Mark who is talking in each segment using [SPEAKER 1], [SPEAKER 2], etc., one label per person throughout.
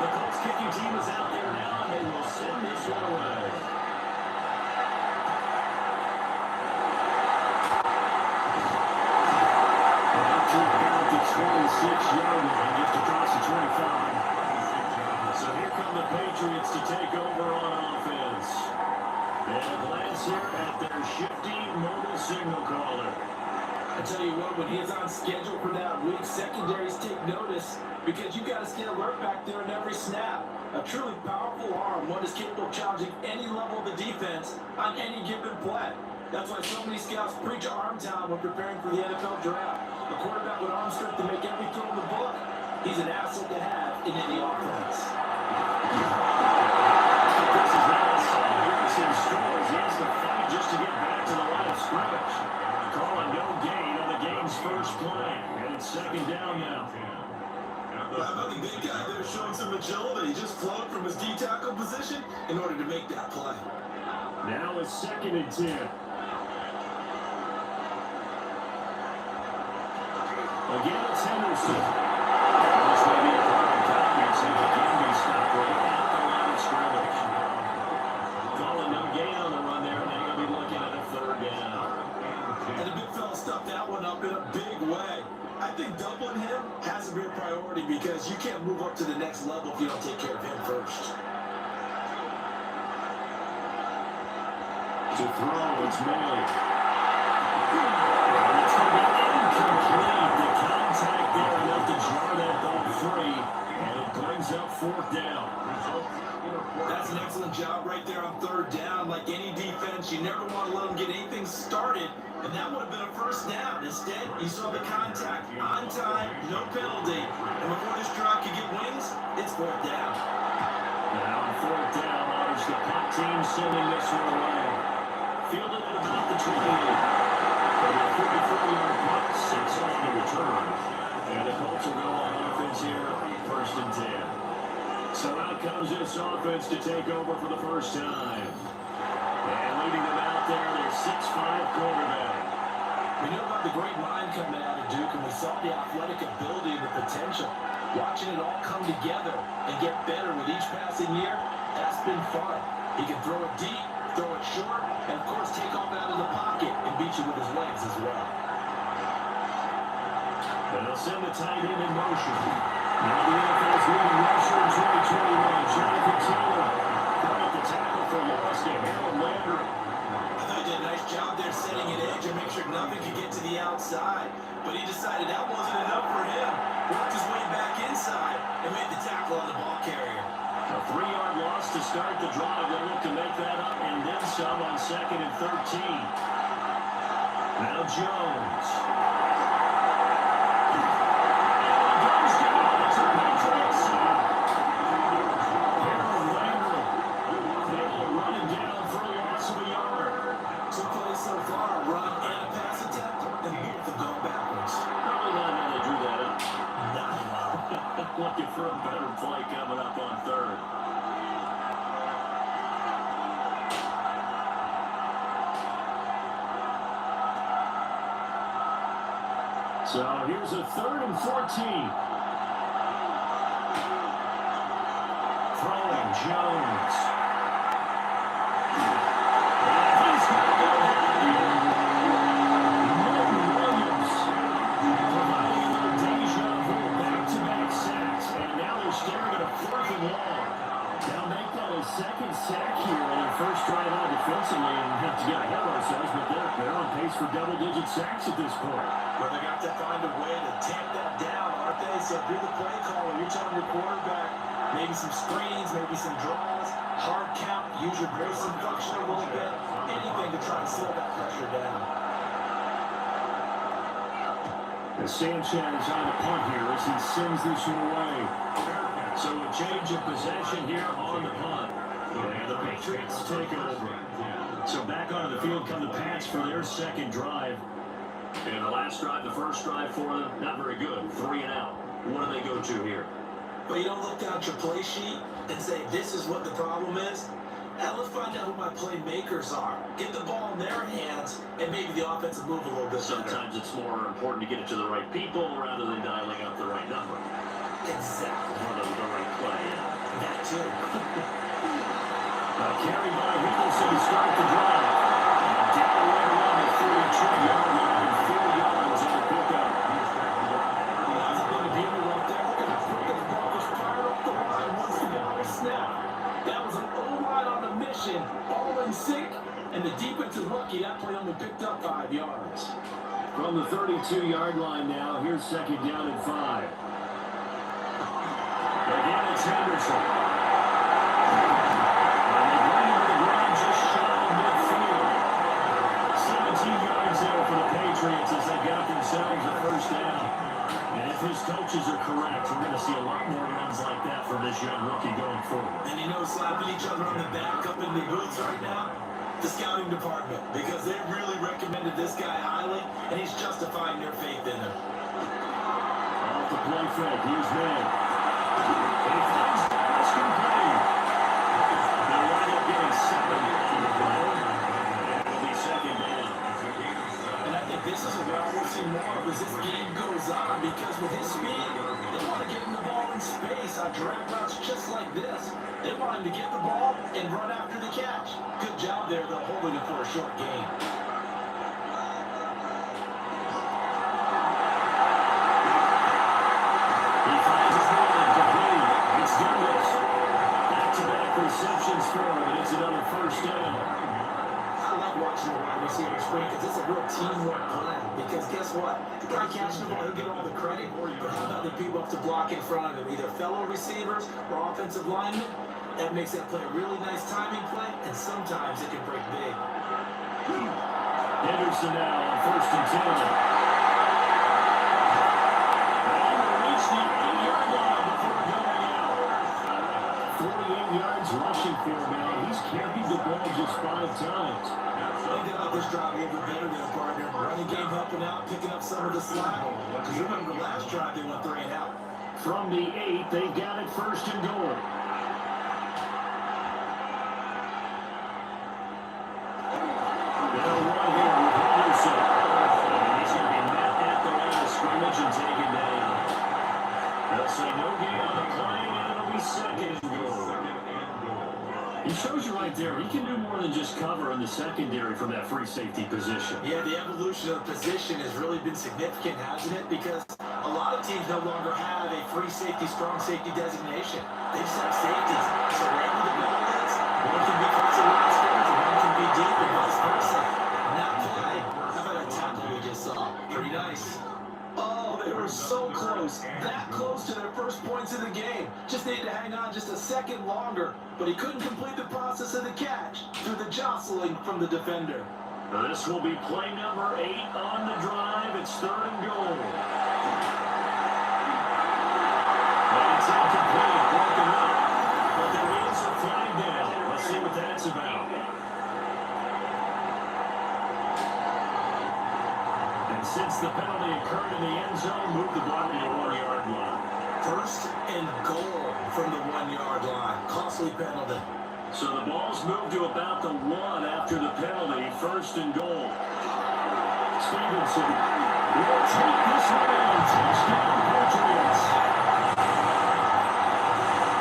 [SPEAKER 1] The Colts kicking team is out there now, and they will send this one away. After about the 26-yard line, just across the 25. So here come the Patriots to take over on offense. And a glance here at their shifty mobile signal caller.
[SPEAKER 2] I tell you what, when he's on schedule for that week, secondaries take notice because you got to stay alert back there in every snap. A truly powerful arm, one is capable of challenging any level of the defense on any given play. That's why so many scouts preach arm talent when preparing for the NFL draft. A quarterback with arm strength to make every throw in the book, he's an asset to have in any offense.
[SPEAKER 1] This is now Harrison Strolls. He has to fight just to get back to the line of scrimmage. Calling no gain on the game's first play. And it's second down now.
[SPEAKER 2] How about the big guy there showing some agility? He just flowed from his D-tackle position in order to make that play.
[SPEAKER 1] Now it's 2nd and 10. Again, it's Henderson. This may be a carbon copy, so he can be stopped right at the line of scrimmage. Calling no gain on the run there, and they're going to be looking at a 3rd down.
[SPEAKER 2] And the big fella stuffed that one up in a big way. I think doubling him has to be a priority because you can't move up to the next level if you don't take care of him first.
[SPEAKER 1] To throw, it's Miller. And it's going to be incomplete. The contact there enough to jar that ball free, and it brings up 4th down.
[SPEAKER 2] That's an excellent job right there on 3rd down. Like any defense, you never want to let them get anything started, and that would have been a 1st down. Instead, you saw the contact on time, no penalty, and before this drive could get wings, it's 4th down.
[SPEAKER 1] Now on 4th down, it's the punt team sending this one away. Fielded at about the 28. For the 44-yard punt, 6 on the return. And the Colts will go on offense here, 1st and 10. So out comes this offense to take over for the first time. And leading them out there, their 6'5" quarterback.
[SPEAKER 2] We know about the great mind coming out of Duke, and we saw the athletic ability and the potential. Watching it all come together and get better with each passing year, that's been fun. He can throw it deep, throw it short, and of course take off out of the pocket and beat you with his legs as well.
[SPEAKER 1] And they'll send the tight end in motion. Now the NFL's leading rusher in 2021, Jonathan Taylor. Right at the tackle for loss to Harold Landry.
[SPEAKER 2] I thought he did a nice job there setting an edge and make sure nothing could get to the outside. But he decided that wasn't enough for him. Worked his way back inside and made the tackle on the ball carrier.
[SPEAKER 1] A 3-yard loss to start the drive. They'll look to make that up and then some on 2nd and 13. Now Jones. Looking for a better play coming up on 3rd. So here's a 3rd and 14. Throwing Jones. And he's got to go down. Milton Williams providing a deja vu back-to-back sacks. And now they're staring at a 4th and long. They'll make that a 2nd sack here on their first drive out defensively and have to get ahead of ourselves, but they're on pace for double-digit sacks at this point.
[SPEAKER 2] Well, they got to find a way to tamp that down, aren't they? So do the play call when you're telling your quarterback, maybe some screens, maybe some draws, hard count, use your bracing function a little bit, anything to try and slow that pressure down.
[SPEAKER 1] As Sanchez on the punt here as he sends this one away. So a change of possession here on the punt. And the Patriots take over. So back onto the field come the Pats for their 2nd drive. And the last drive, the first drive for them, not very good. 3 and out. What do they go to here?
[SPEAKER 2] But you don't look down at your play sheet and say, this is what the problem is. Now let's find out who my playmakers are. Get the ball in their hands, and maybe the offense will move a little bit better.
[SPEAKER 1] Sometimes it's more important to get it to the right people rather than dialing up the right number.
[SPEAKER 2] Exactly.
[SPEAKER 1] Or the right play.
[SPEAKER 2] That too.
[SPEAKER 1] Carry by Henderson to start the drive. Down right around the 32-yard line, 4 yards on the pickup.
[SPEAKER 2] That's a big deal right there. Look at how quick the ball was fired up the line once the ball was snapped. That was an O-line on a mission, all in sync, and the defense is lucky that play only picked up 5 yards.
[SPEAKER 1] From the 32-yard line now, here's second down and 5. Again, it's Henderson. And they bring him to the ground just shy of midfield. 17 yards there for the Patriots as they got themselves a first down. And if his coaches are correct, we're going to see a lot more runs like that from this young rookie going forward.
[SPEAKER 2] And you know, slapping each other on the back up in the booths right now? The scouting department, because they really recommended this guy highly, and he's justifying their faith in him.
[SPEAKER 1] Off the play fake, here's man. He finds Dallas complete. They'll wind up getting 7 on the play. And it'll be second down.
[SPEAKER 2] And I think this is what we'll see more of as this game goes on, because with his speed, they want to get him the ball in space on drag routes just like this. They want him to get the ball and run after the catch. Good job there, though, holding it for a short game.
[SPEAKER 1] He finds his man complete. It's Douglas. Back-to-back receptions for him, and it's another first down.
[SPEAKER 2] I like watching the wide receivers swing because it's a real teamwork play. Because guess what? The guy catching the ball, he'll get all the credit, but how about the people have to block in front of him, either fellow receivers or offensive linemen? That makes that play a really nice timing play, and sometimes it can break big.
[SPEAKER 1] Henderson now on first and 10. And he'll reach the 8-yard line before going out. 48 yards rushing for him now. He's carried the ball just 5 times.
[SPEAKER 2] They got this drive a little bit better than a partner. Running game helping out, picking up some of the slack. Because remember the last drive they went 3 and out.
[SPEAKER 1] From the 8, they've got it first and goal. And taken down. They'll say no gain on the play, and it'll be second and goal. He shows you right there, he can do more than just cover in the secondary from that free safety position.
[SPEAKER 2] Yeah, the evolution of position has really been significant, hasn't it? Because a lot of teams no longer have a free safety, strong safety designation. They just have safeties. So wherever the ball is, one can be close to the line scrimmage, and one can be deep, and vice versa. And that play, how about a tackle we just saw? Pretty nice. Oh, they were so close, that close to their first points in the game. Just needed to hang on just a second longer, but he couldn't complete the process of the catch through the jostling from the defender.
[SPEAKER 1] Now this will be play number 8 on the drive. It's third and goal. And it's incomplete, broken up. But there is a flag down. Let's see what that's about. Since the penalty occurred in the end zone, move the ball to the 1-yard line.
[SPEAKER 2] First and goal from the 1-yard line. Costly penalty.
[SPEAKER 1] So the ball's moved to about the 1 after the penalty. First and goal. Stevenson will take this one in. Touchdown, Patriots.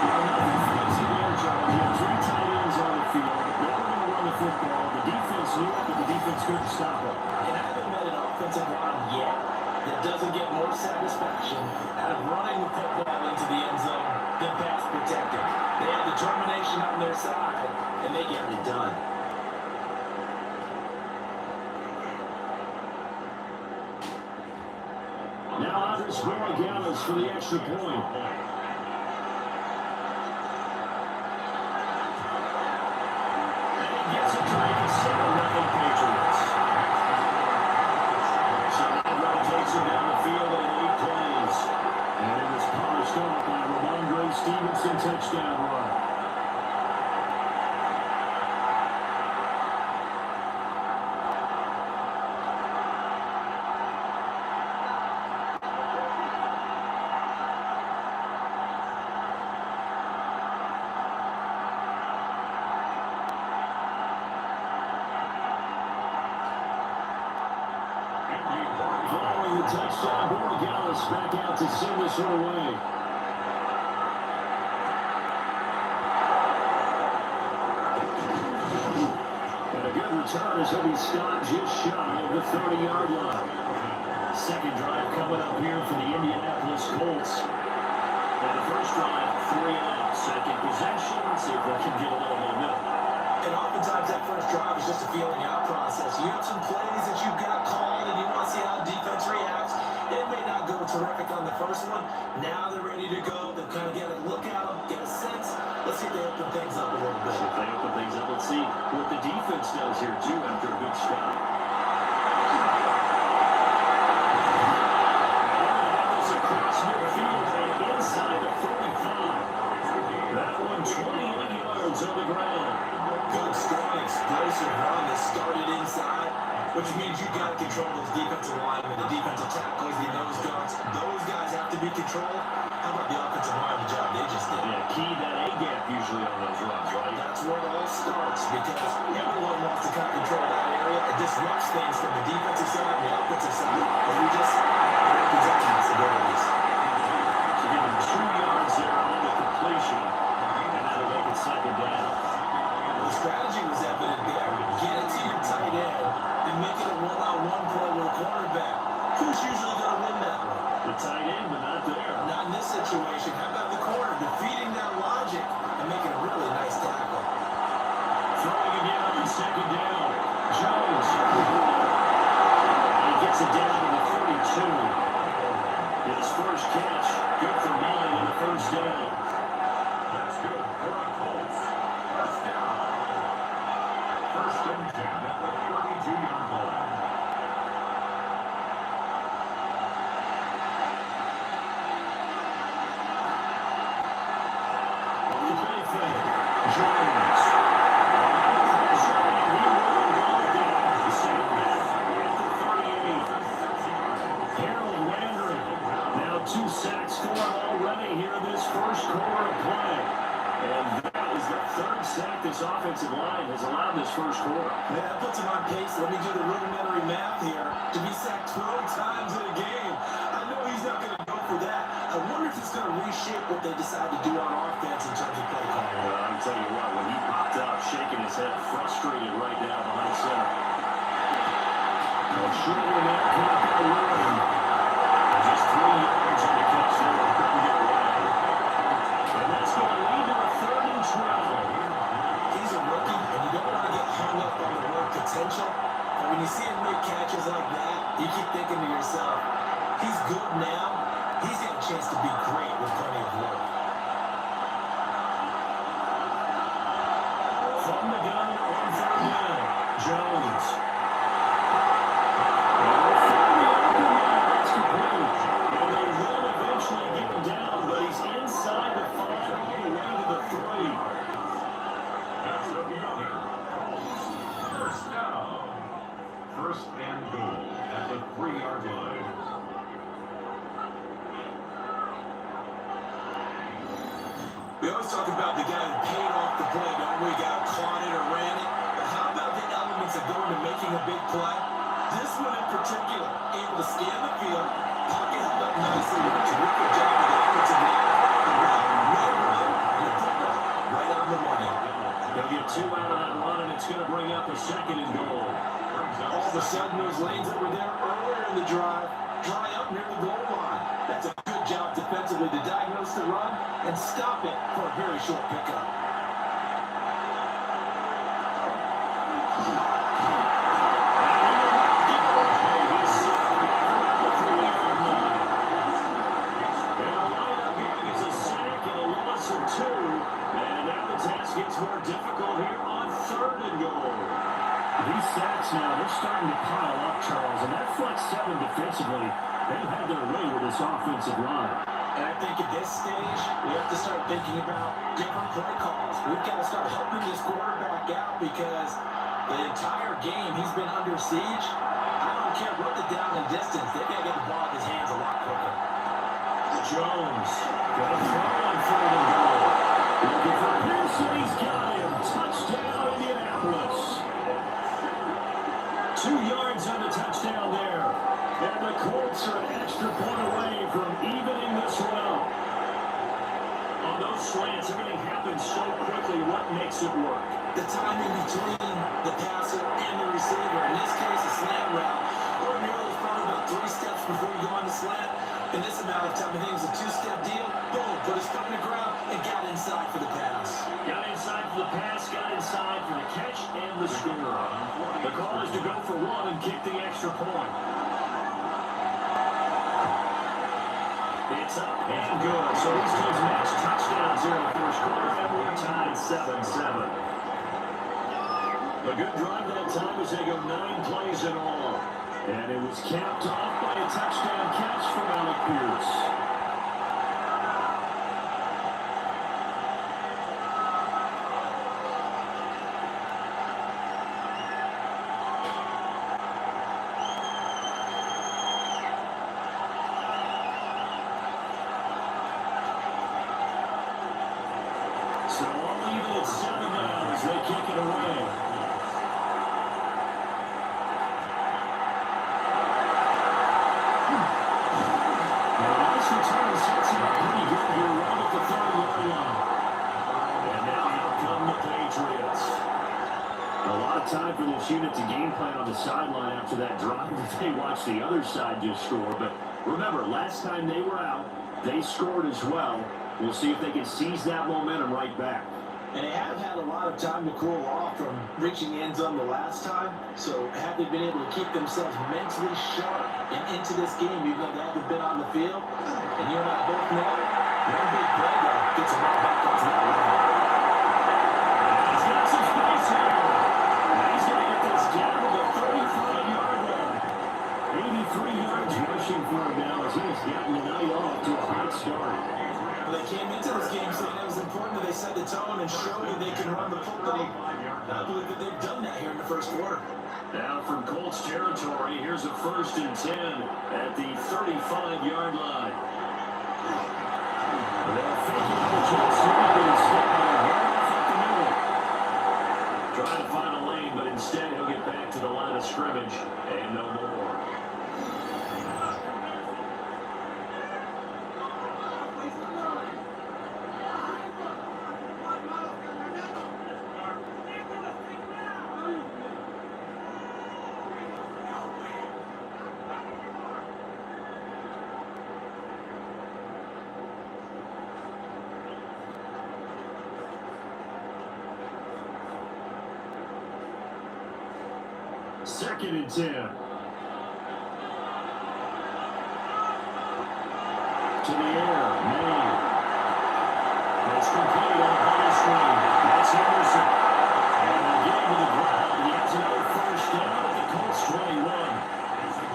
[SPEAKER 1] Well, nothing fancy there, John. You have 3 tight ends on the field. They were going to run the football. The defense knew it, but the defense couldn't stop it.
[SPEAKER 2] And I haven't met an offensive line yet that doesn't get more satisfaction out of running the football into the end zone than pass protecting. They had determination on their side, and they get it done.
[SPEAKER 1] Now Andres Borregales for the extra point. And he gets it to make it 7-0 Patriots. So that run takes him down the field in 8 plays. And it was polished off by Ramondre Stevenson touchdown run. Following the touchdown, Borregales back out to send this one away. return as he'll be stopped just shy of the 30-yard line. Second drive coming up here for the Indianapolis Colts. And the first drive, 3 and out. Second possession. See if they can get a little momentum.
[SPEAKER 2] And oftentimes that first drive is just a feeling out process. You have some plays that you've got called and you want to see how defense reacts. It may not go terrific on the first one. Now they're ready to go. They've kind of got to look at them, get a sense. Let's see if they open things up a little bit.
[SPEAKER 1] If they open things up, let's see what the defense does here, too, after a good stop. Across midfield and inside the 45. That one 28 yards on the ground.
[SPEAKER 2] Good, strong, explosive run that started inside, which means you got to control those defensive linemen, the defensive tackles, the nose guards. Those guys have to be controlled. How about the offensive line, the job they just did?
[SPEAKER 1] Yeah, key that A-gap usually on those runs, right?
[SPEAKER 2] That's where it all starts because everyone wants to kind of control that area. It disrupts things from the defensive side and the offensive side. And we just opens up possibilities.
[SPEAKER 1] So give him 2 yards there on the completion, and that'll make it second down.
[SPEAKER 2] The strategy was evident there. Get it to your tight end and make it a one-on-one play with a cornerback. Who's usually going to win that one?
[SPEAKER 1] The tight end, but not there.
[SPEAKER 2] Not in this situation. How about the corner defeating that logic and making a really nice tackle?
[SPEAKER 1] Throwing again on second down. Jones. And he gets it down to the 32. His first catch, good for 9 on the first down. That's good for the Colts. First down. First and 10 at the 32-yard line. Jones. Harold Landry. Now 2 sacks for him already here in this first quarter of play. And that is the 3rd sack this offensive line has allowed this first quarter.
[SPEAKER 2] Yeah, that puts him on pace. Let me do the rudimentary math here. To be sacked 12 times in a game. I know he's not going to go for that. I wonder if it's going to reshape what they decide to do on offense in terms of play calling.
[SPEAKER 1] Well, I'll tell you what, when he popped out, shaking his head, frustrated right now behind center. Well, sure, that could have been a win. Just 3 yards on the catch there. Couldn't get away. And that's going to lead to a 3rd and 12.
[SPEAKER 2] He's a rookie, and you don't want to get hung up on the word potential. But when you see him make catches like that, you keep thinking to yourself, he's good now. He's got a chance to be great with plenty of work.
[SPEAKER 1] From the gun on 3rd down, Jones. That's complete. And they will eventually get him down, but he's inside the 5 all the way to the 3. That's the other. First down. First and goal at the 3-yard line.
[SPEAKER 2] We always talk about the guy who paid off the play, don't we? Got caught it or ran it. But how about the elements that go into making a big play? This one in particular, able to scan the field, pocket held up nicely with a terrific job of the offensive line. Right on the money.
[SPEAKER 1] They'll get 2 out of that run, and it's going to bring up a 2nd and goal.
[SPEAKER 2] All of a sudden, those lanes that were there earlier in the drive dry up near the goal line. That's a good job defensively to diagnose the run and stop it for a very short pickup.
[SPEAKER 1] Gets more difficult here on 3rd and goal. These sacks now, they're starting to pile up, Charles, and that front 7 defensively, they've had their way with this offensive line.
[SPEAKER 2] And I think at this stage, we have to start thinking about different play calls. We've got to start helping this quarterback out because the entire game he's been under siege. I don't care what the down and distance, they've got to get the ball in his hands a lot quicker.
[SPEAKER 1] Jones, got a throw on 3rd and goal. Looking for Pearson, he's got him. Touchdown, Indianapolis. 2 yards on the touchdown there. And the Colts are an extra point away from evening this one up. On those slants, everything happens so quickly. What makes it work?
[SPEAKER 2] the timing between the passer and the receiver. In this case, a slant route. Ordinarily, it's probably about 3 steps before you go on the slant. In this amount of time, I think it was a 2-step deal. Boom, put his foot on the ground and got inside for the pass.
[SPEAKER 1] Got inside for the pass, got inside for the catch and the score. The call is to go for one and kick the extra point. It's up and good. So these teams match touchdowns here in the first quarter, and we're tied 7-7. A good drive that time as they go 9 plays in all. And it was capped off by a touchdown catch from Alec Pierce. So all even at 7 now as they kick it away. And a nice return sets him up pretty good here right at the 30-yard line. And now out come the Patriots. A lot of time for this unit to game plan on the sideline after that drive that they watched the other side just score. But remember, last time they were out, they scored as well. We'll see if they can seize that momentum right back.
[SPEAKER 2] And they have had a lot of time to cool off from reaching the end zone the last time. So have they been able to keep themselves mentally sharp and into this game, even though they haven't been on the field? And you and I both know one big play though gets them right back onto that line.
[SPEAKER 1] He's got some space here. And he's going to get this down to the 35-yard line. 83 yards rushing for him now as he has gotten the night off to a hot start.
[SPEAKER 2] They came into this game saying it was important that they set the tone and show that they can run the football. I believe that they've done that here in the first quarter.
[SPEAKER 1] Now from Colts territory, here's a 1st and 10 at the 35-yard line. They'll fake it on the jet sweep and instead right off at the middle. Trying to find a lane, but instead he'll get back to the line of scrimmage and no more. Second and 10. To the air, May. That's complete on the body screen. That's Henderson. And they'll get him to the ground. He has another first down at the Colts 21.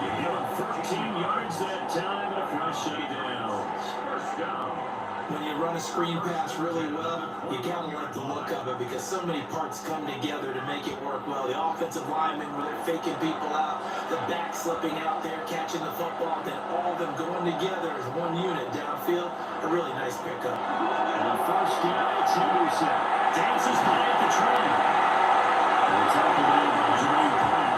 [SPEAKER 1] You give him 13 yards that time and a first downs. First down.
[SPEAKER 2] When you run a screen pass really well, you gotta like the look of it because so many parts come together to make it work well. The offensive linemen, where they're faking people out, the back slipping out there, catching the football, then all of them going together as one unit downfield. A really nice pickup.
[SPEAKER 1] And the first down, it's Henderson. Dances by at the train. And it's out the way by Jermaine Pratt.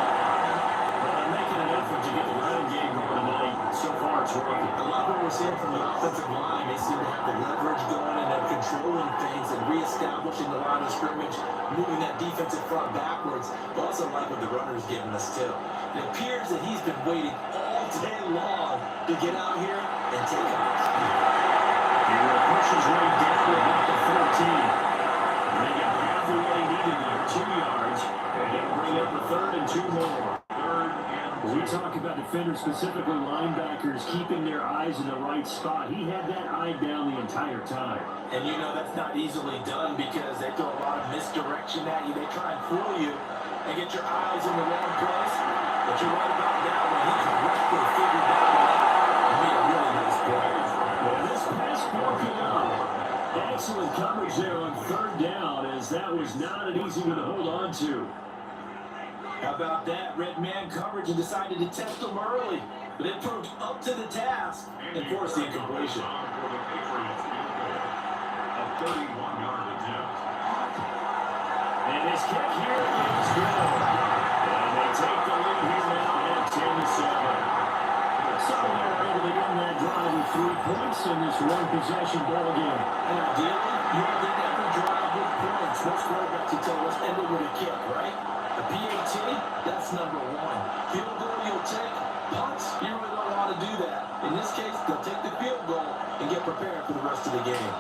[SPEAKER 1] But I'm making an effort to get the ground game going tonight. So far, it's working.
[SPEAKER 2] I love what we're seeing from the offensive line. They seem to have the leverage going and they're controlling things and reestablishing the line of scrimmage, moving that defensive front backwards. But also like what the runner's giving us too. It appears that he's been waiting all day long to get out here and take off.
[SPEAKER 1] He will push his way down to about the 14. And they got half of what he needed there, 2 yards. And he'll bring up the 3rd and 2 more. We talk about defenders, specifically linebackers, keeping their eyes in the right spot. He had that eye down the entire time.
[SPEAKER 2] And you know that's not easily done because they throw a lot of misdirection at you. They try and fool you and get your eyes in the wrong place. But you're right about that one. He correctly figured that one out and made a really nice play.
[SPEAKER 1] Well, this pass broken up. Excellent coverage there on 3rd down, as that was not an easy one to hold on to.
[SPEAKER 2] How about that? Red man coverage and decided to test them early. But it proved up to the task and forced the incompletion.
[SPEAKER 1] A 31-yard attempt. And his kick here is good. And they take the lead here now at 10-7. So they're able to end that drive with 3 points in this one-possession ball game.
[SPEAKER 2] And ideally, you want to end every drive with points, most quarterbacks will tell us ended with a kick, right? A PAT, that's number one. Field goal you'll take. Punts, you really don't want to do that. In this case, they'll take the field goal and get prepared for the rest of the game.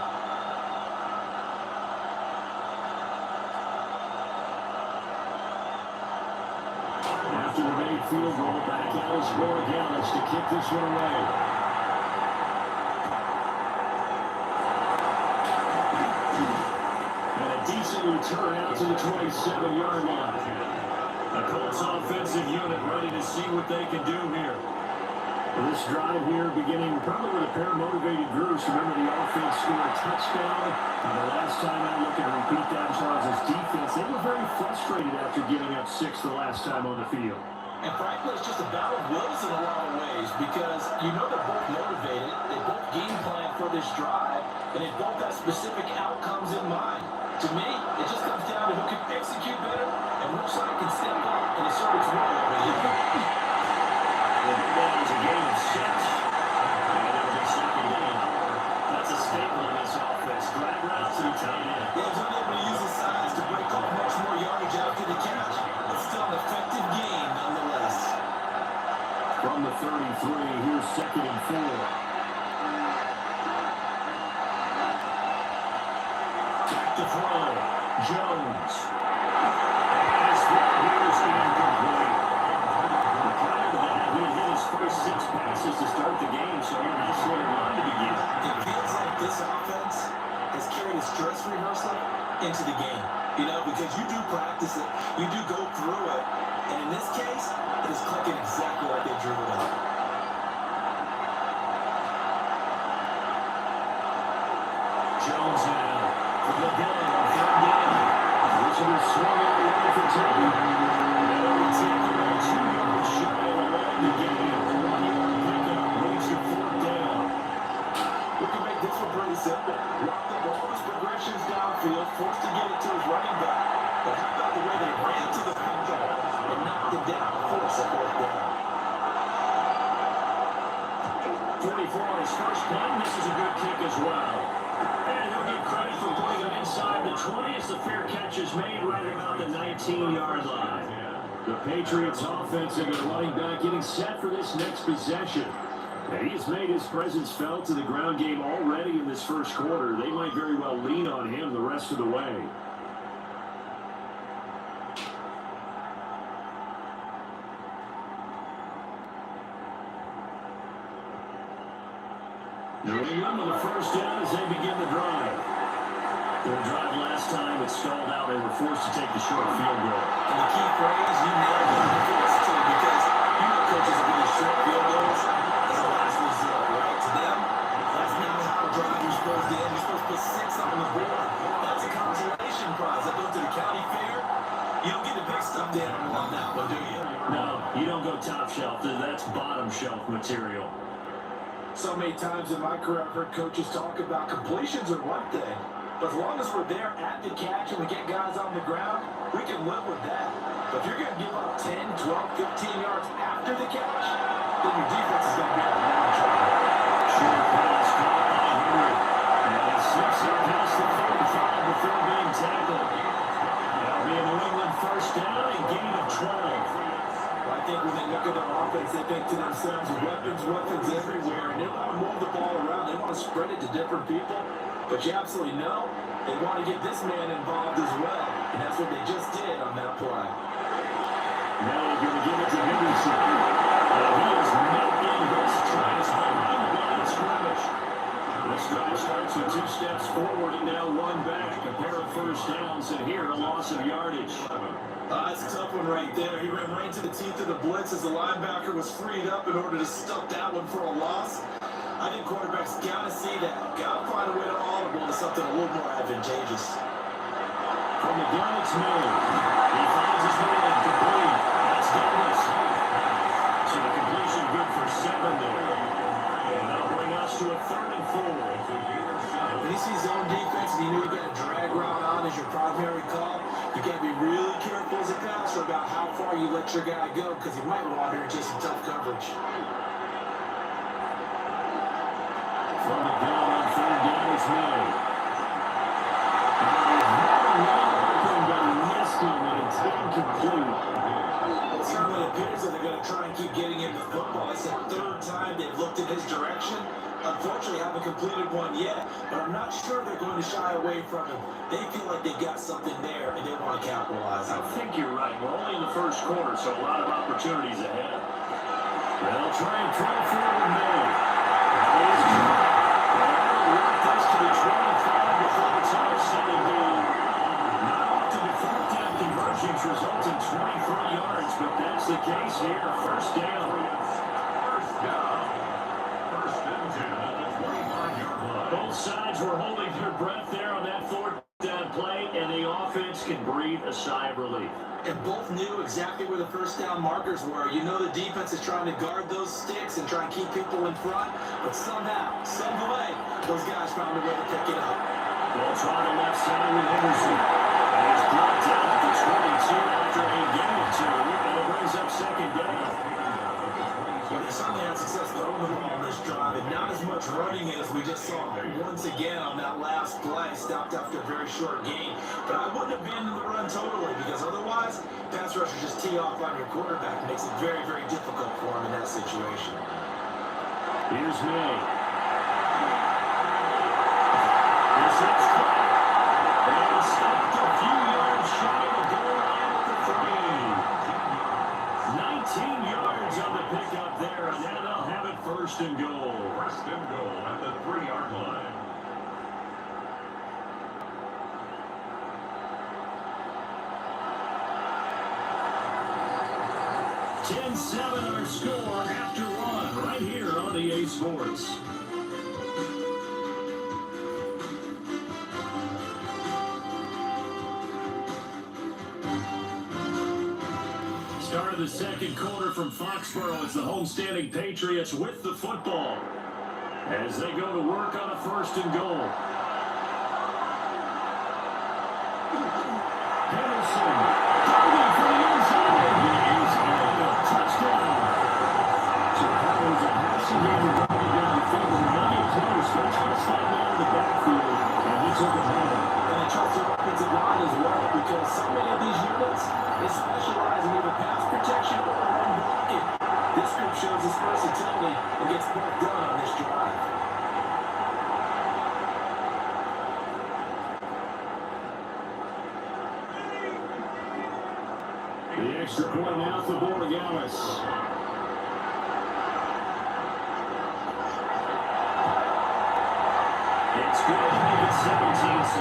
[SPEAKER 1] After the made field goal, back out is Morgan to kick this one away. And a decent return out to the 27-yard line. The Colts offensive unit ready to see what they can do here. This drive here beginning probably with a pair of motivated groups. Remember, the offense scored a touchdown. And the last time I look at repeat that Charles' defense, they were very frustrated after giving up 6 the last time on the field.
[SPEAKER 2] And frankly, it's just a battle of wills in a lot of ways because you know they're both motivated, they both game plan for this drive, and they both have specific outcomes in mind. To me, it just comes down to who can execute better and which side can step up and assert its role over here.
[SPEAKER 1] That is a game of 6. And it'll be second down. That's a staple in this offense. Drag routes to the tight end.
[SPEAKER 2] He's unable to use his size to break off much more yardage after the catch. It's still an effective game nonetheless.
[SPEAKER 1] From the 33, here's second and 4. Back to throw. Jones. And his throw here is incomplete. Prior to that, he had hit his first 6 passes to start the game, so a nice little run to begin.
[SPEAKER 2] It feels like this offense has carried its dress rehearsal into the game. You know, because you do practice it, you do go through it, and in this case, it is clicking exactly like they drew it up.
[SPEAKER 1] Jones now from the gun on third down. This will be swung out away for Teddy. And we take the 2 yards shy of the line to get him. 1-yard pickup brings you 4th down.
[SPEAKER 2] We can make this one pretty simple. Lock up all his progressions downfield, forced to get it to his running back. But how about the way they ran to the football and knocked it down, force a 4th down.
[SPEAKER 1] 44 on his first play. This is a good kick as well. And he'll get credit for putting him inside the 20 as the fair catch is made right about the 19-yard line. The Patriots offense and their running back getting set for this next possession. And he has made his presence felt in the ground game already in this first quarter. They might very well lean on him the rest of the way. New England with the first down as they begin the drive. Their drive last time, it stalled out. They were forced to take the short field goal.
[SPEAKER 2] And the key phrase, you nailed it, forced to, because you know coaches are going to short field goals as a last resort, right? To them, that's not how a drive you're supposed to end. You're supposed to put 6 on the board. That's a consolation prize. I go to the county fair. You don't get the big stuffed animal on that one, do you?
[SPEAKER 1] No, you don't go top shelf. That's bottom shelf material.
[SPEAKER 2] So many times in my career, I've heard coaches talk about completions are one thing, but as long as we're there at the catch and we get guys on the ground, we can live with that. But if you're going to give up 10, 12, 15 yards after the catch, then your defense is going to be on a long drive.
[SPEAKER 1] Short pass caught by Henry. And he slips it past the 45 before being tackled. That'll be a New England first down and gain of 12.
[SPEAKER 2] I think when they look at their offense, they think to themselves, weapons everywhere, and they want to move the ball around. They want to spread it to different people, but you absolutely know they want to get this man involved as well, and that's what they just did on that play.
[SPEAKER 1] Now they're going to give it to Henderson. He is not in this try. It's behind the line of scrimmage. This drive starts with 2 steps forward and now 1 back. A pair of first downs, and here a loss of yardage.
[SPEAKER 2] That's a tough one right there. He ran right into the teeth of the blitz as the linebacker was freed up in order to stuff that one for a loss. I think quarterbacks got to see that. Got to find a way to audible to something a little more advantageous.
[SPEAKER 1] From the gun, it's Miller. He finds his man complete. That's Douglas. So the completion good for 7 there. And that'll bring us to a 3rd and 4.
[SPEAKER 2] When you see zone defense and you know you got a drag route on as your primary call, you got to be really careful as a passer about how far you let your guy go because he might wander into some tough coverage. From
[SPEAKER 1] the gun on 3rd down, it's Miller.
[SPEAKER 2] football. It's the third time they've looked in his direction. Unfortunately, haven't completed one yet, but I'm not sure they're going to shy away from him. They feel like they've got something there, and they want to capitalize on it.
[SPEAKER 1] I think you're right. We're only in the first quarter, so a lot of opportunities ahead. They'll try and throw forward now. That is correct. They'll work this to the 25 before it's all said and done. Not often do fourth down conversions result in 23 yards, but that's the case here. First down. First down. First and 10 at the 25-yard line. Both sides were holding their breath there on that fourth down play, and the offense can breathe a sigh of relief.
[SPEAKER 2] And both knew exactly where the first down markers were. You know the defense is trying to guard those sticks and try and keep people in front, but somehow, some way, those guys found a way to pick it up.
[SPEAKER 1] They'll try the left side with Henderson. And he's brought down at the 22 after a gain of 2, and it brings up second down.
[SPEAKER 2] Well, they certainly had success throwing the ball on this drive, and not as much running it as we just saw once again on that last play. Stopped after a very short gain. But I wouldn't abandon the run totally, because otherwise, pass rushers just tee off on your quarterback. Makes it very, very difficult for him in that situation.
[SPEAKER 1] Here's May. This is caught. And stopped a few yards shy of the goal line at the 3. 19 yards on the pickup there, and now they'll have it first and goal. First and goal at the 3-yard line. (10-7) our score after one, right here on the A Sports. Start of the second quarter from Foxborough as the homestanding Patriots with the football as they go to work on a first and goal. Henderson, diving for the end zone. He is in. Touchdown. So that was a passing game running down the field. Money close. First touchdown down in the backfield, and he took it home.
[SPEAKER 2] And they trust their offensive line as well, because so many of these units, they specialize in either pass protection or run blocking. This group shows its versatility and gets both done on this drive.
[SPEAKER 1] The extra point now for Borregalis. It's good to make it 17-7.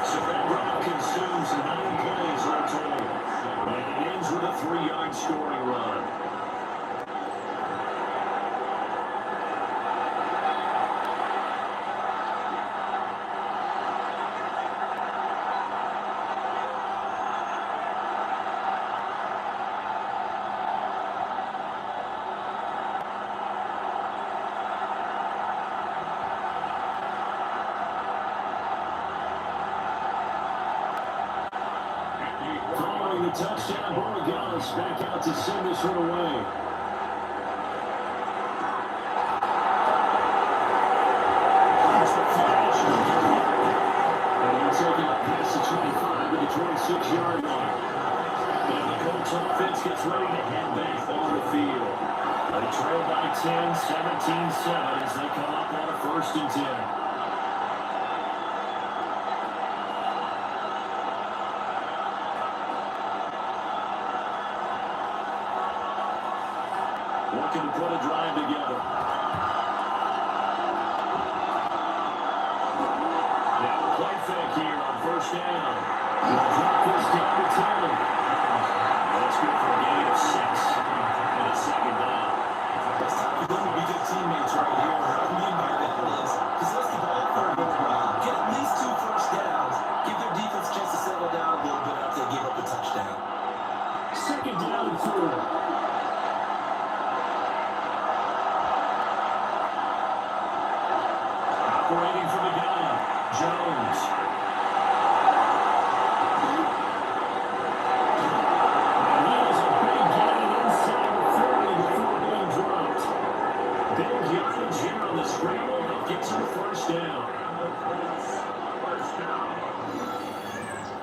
[SPEAKER 1] So that drive consumes 9 plays all total. And it ends with a 3-yard scoring run. Following the touchdown, Borregalis back out to send this one away. And he'll take it past the 25 to the 26-yard line. And the Colts offense gets ready to head back on the field. They trail by 10, 17-7 as they come up on a first and 10. Looking to put a drive together. Now play fake here on first down. Drop this down to 10. That's good for a gain of 6 and a second down.
[SPEAKER 2] It's time for them to be good teammates right here. What I mean by that is possess the ball for a good while, get at least 2 first downs, give their defense a chance to settle down a little bit after they give up a touchdown.
[SPEAKER 1] Second down and 4. Operating from the gun, Jones. And that is a big gain inside the 40 before being dropped. Big yardage here on the scramble that gets him first down. First down.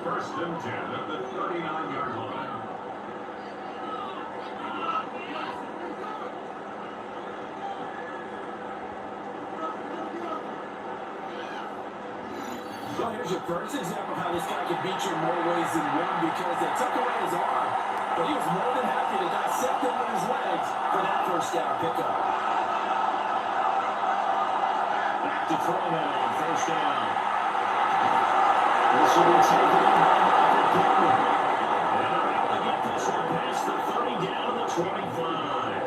[SPEAKER 1] First and 10 at the 39-yard line.
[SPEAKER 2] Well, here's your first example of how this guy can beat you in more ways than one because they took away his arm, but he was more than happy to dissect him with his legs for that first down pickup.
[SPEAKER 1] Back to Foreman on first down. This will be taken in by Michael Pittman. And they're able to get this one past the 30 down to the 25.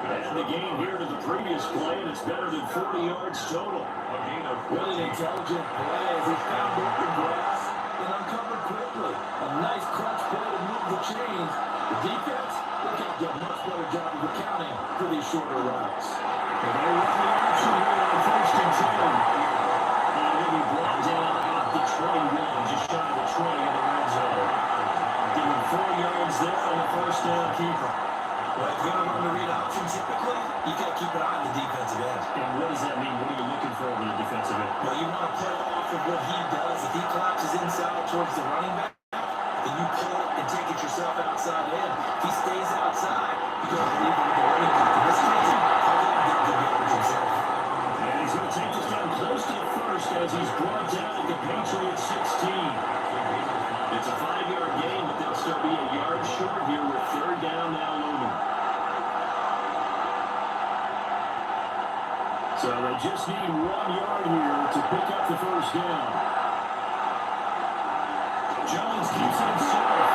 [SPEAKER 1] And the gain here to the previous play, and it's better than 40 yards total. A gain of
[SPEAKER 2] really intelligent play as he found open grass and uncovered quickly. A nice clutch play to move the chains. The defense, they can't get a much better job of accounting for these shorter routes.
[SPEAKER 1] And they run the option here on first and 10. And he'll be brought down at the 21, just shy of the 20 in the red zone. Give him 4 yards there on the first down keeper.
[SPEAKER 2] Well, if you're going to run the read option, typically, you got to keep an eye on the defensive end.
[SPEAKER 1] And what does that mean? What are you looking for in the defensive end?
[SPEAKER 2] Well, you want to play off of what he does. If he collapses inside towards the running back, then you pull it and take it yourself outside in. If he stays outside, you got to leave him with the running back. In this case, he'll get good yardage himself.
[SPEAKER 1] And he's going to take this down close to the first as he's brought down at the Patriots 16. It's a 5-yard gain, but they'll still be a yard short here with third down now looming. So they just need 1 yard here to pick up the first down. Jones keeps it himself.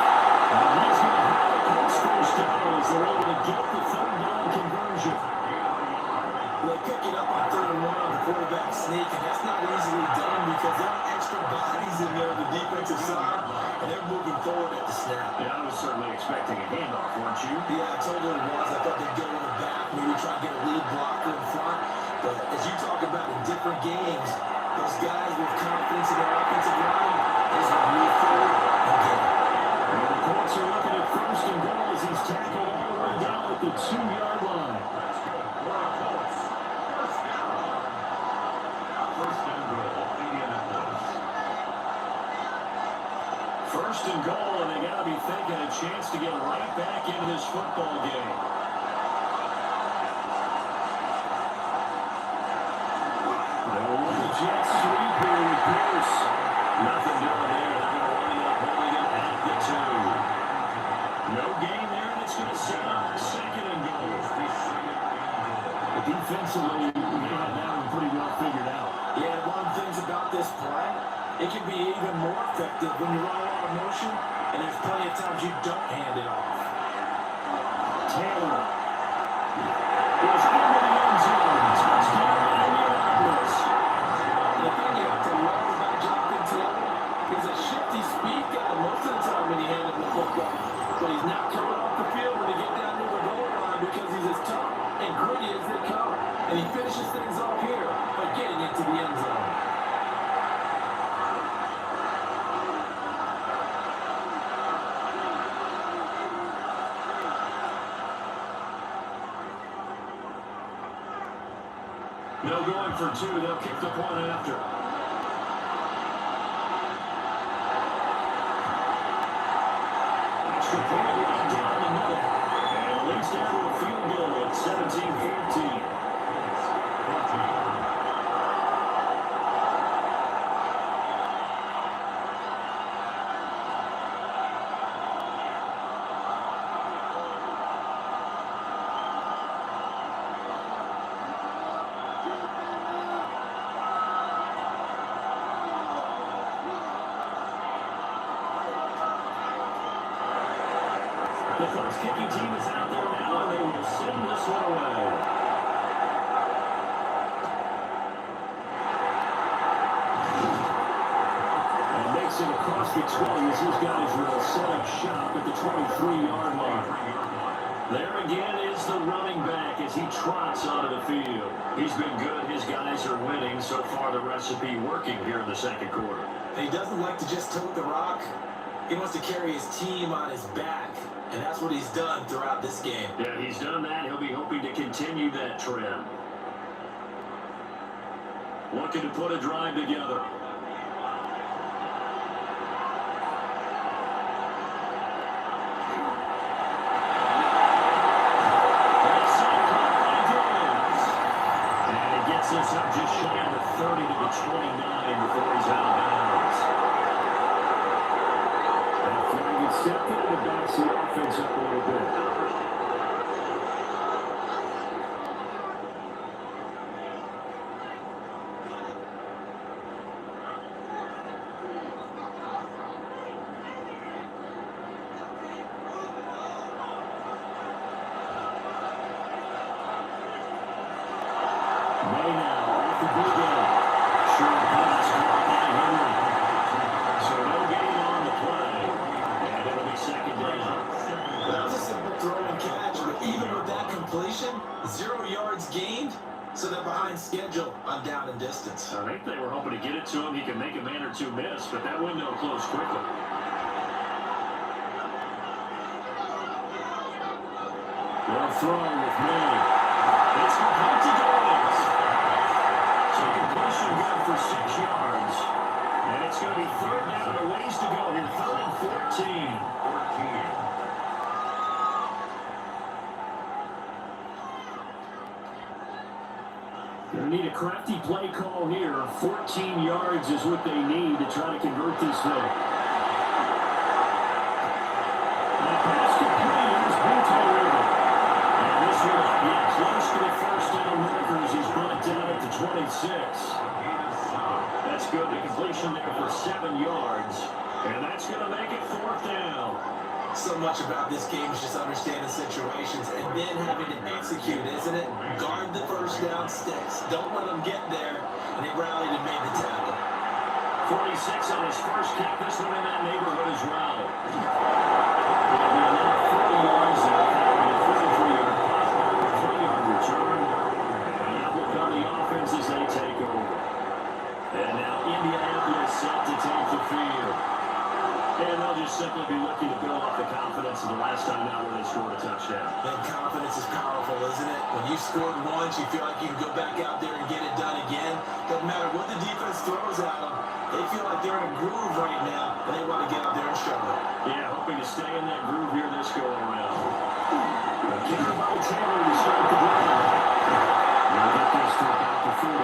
[SPEAKER 1] And he's going to have the Colts first down as they're able to get the third down conversion.
[SPEAKER 2] They pick it up on 3rd and 1 on the quarterback sneak, and that's not easily done because there are extra bodies in there on the defensive side, and they're moving forward at the snap.
[SPEAKER 1] Yeah, I was certainly expecting a handoff, weren't you?
[SPEAKER 2] Yeah, I totally was. I thought they'd go in the back, maybe try and get a lead blocker in front. But as you talk about in different games, those guys with confidence in their offensive line, they just want to move forward and get it.
[SPEAKER 1] And the Colts are looking at first and goal as he's tackled all the way down at the 2-yard line. First and goal, and they got to be thinking a chance to get right back into this football game. They'll run the jet sweep here with Pierce. Nothing doing there. They're going to wind up holding it at the 2. No gain there, and it's going to set up second and goal. Defensively, we have that one pretty well figured out.
[SPEAKER 2] Yeah, one of the things about this play, it can be even more effective when you run a lot of motion, and there's plenty of times you don't hand it off.
[SPEAKER 1] Taylor is into the end zone. Touchdown, Indianapolis.
[SPEAKER 2] The thing you have to love about Jonathan Taylor is a shifty speed guy most of the time when he handles the football. But he's not coming off the field when he gets down near the goal line because he's as tough and gritty as they come. And he finishes things off here by getting into the end zone.
[SPEAKER 1] No going for 2. They'll kick the point after. Extra point right down the middle. And it leads down to a field goal at 17-14. The first kicking team is out there now, and they will send this one away. And makes it across the 20 as these guys will set up shop at the 23-yard line. There again is the running back as he trots onto the field. He's been good. His guys are winning. So far, the recipe working here in the second quarter.
[SPEAKER 2] He doesn't like to just tote the rock. He wants to carry his team on his back. And that's what he's done throughout this game.
[SPEAKER 1] Yeah, he's done that. He'll be hoping to continue that trend. Looking to put a drive together. And he gets us up just shy of the 30 to the 29 before he's out of bounds. May now off the blue game. Short pass caught by Henry. So no gain on the play. And it'll be second down.
[SPEAKER 2] That was a simple throw and catch, but even with that completion, 0 yards gained, so they're behind schedule on down and distance.
[SPEAKER 1] I think they were hoping to get it to him. He could make a man or two miss, but that window closed quickly. They'll throw with May. It's complete to Davis. So completion good for 6 yards. And it's going to be third down and a ways to go here. Third and 14. They need a crafty play call here. 14 yards is what they need to try to convert this thing. That pass complete is Bootle. And this will get close to the first down markers. He's brought down at the 26. That's good. The completion there for 7 yards. And that's going to make it fourth down.
[SPEAKER 2] So much about this game is just understanding situations and then having to execute, isn't it? Guard the first down sticks. Don't let them get there. And they rallied and made the tackle.
[SPEAKER 1] 46 on his first kick. This one in that neighborhood as well. It'll be another 40 yards there. That'll be a 33-yard punt, 3-yard return. And that will come the offense as they take over. And now Indianapolis set to take the field. And they'll just simply be looking to build off the confidence of the last time out where they scored a touchdown.
[SPEAKER 2] That confidence is powerful, isn't it? When you scored once, you feel like you can go back out there and get it done again. Doesn't matter what the defense throws at them. They feel like they're in a groove right now, and they want to get out there and show it.
[SPEAKER 1] Yeah, hoping to stay in that groove here this go-around. Counter by Taylor to start the drive. Now get this to about the 48.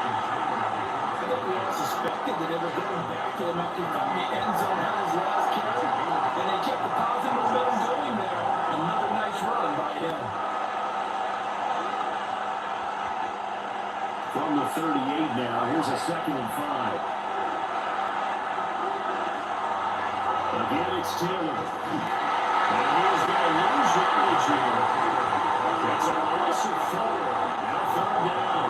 [SPEAKER 2] I think we all suspected that they were going back to him after the end zone had his last carry, and they kept the positive momentum going there. Another nice run by him.
[SPEAKER 1] From the 38 now, here's a 2nd and 5. Again, it's Taylor. And he's going to lose yardage here. That's a loss of 4. Now 3rd down.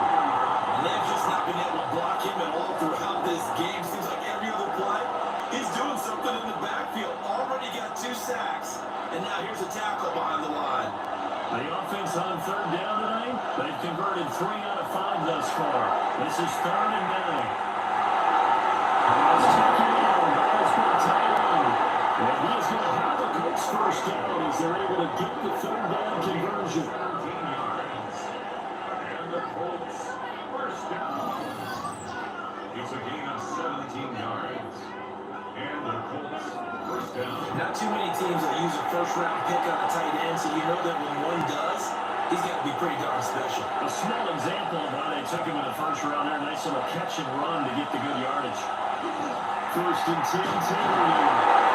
[SPEAKER 2] And they've just not been able to block him at all throughout this game. Seems like every other play, he's doing something in the backfield. Already got 2 sacks. And now here's a tackle behind the line.
[SPEAKER 1] The offense on 3rd down today, they've converted 3 out of 5 thus far. This is 3rd and 9. It's taken on. Ball's been tied on. And he's going to have the Colts first down as they're able to get the 3rd down conversion. 17 yards. And the Colts first down. It's a gain of 17 yards. And the Colts first down.
[SPEAKER 2] Not too many teams that use a first-round pick on a tight end, so you know that when one does, he's got to be pretty darn special.
[SPEAKER 1] A small example of why they took him in the first round there. Nice little catch and run to get the good yardage. 1st and 10, Taylor.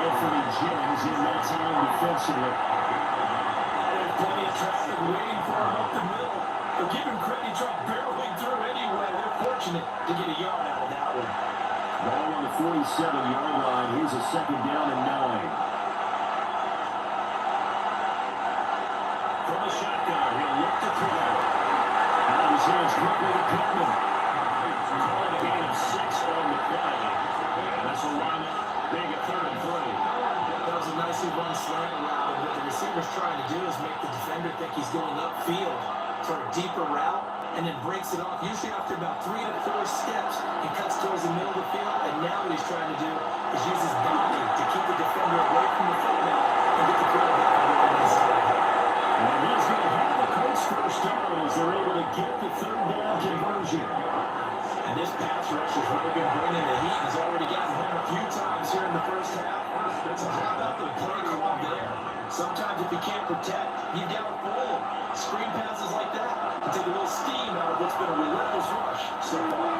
[SPEAKER 1] Anthony Jennings in that time defensively.
[SPEAKER 2] There's plenty of traffic waiting for him up the middle. But give him credit, he tried barreling through anyway. They're fortunate to get a yard out of that one.
[SPEAKER 1] Ball on the 47-yard line. Here's a 2nd down and 9. From the shotgun, he'll look to throw. Out of his hands quickly to Pittman. Calling a gain of 6 on the play. And that's a line up. Big at 3rd and 3.
[SPEAKER 2] That was a nicely run slant route. And what the receiver's trying to do is make the defender think he's going upfield for a deeper route, and then breaks it off. Usually after about 3 to 4 steps, he cuts towards the middle of the field, and now what he's trying to do is use his body to keep the defender away from the football and get the quarterback on the right side.
[SPEAKER 1] And he's going to have the Colts first down as they're able to get the 3rd down conversion.
[SPEAKER 2] And this pass rush has really been bringing the heat. He's already gotten home a few times here in the first half. So how about the play call there? Sometimes if you can't protect, you've got to fool. Screen passes like that can take a little steam out of what's been a relentless rush so far.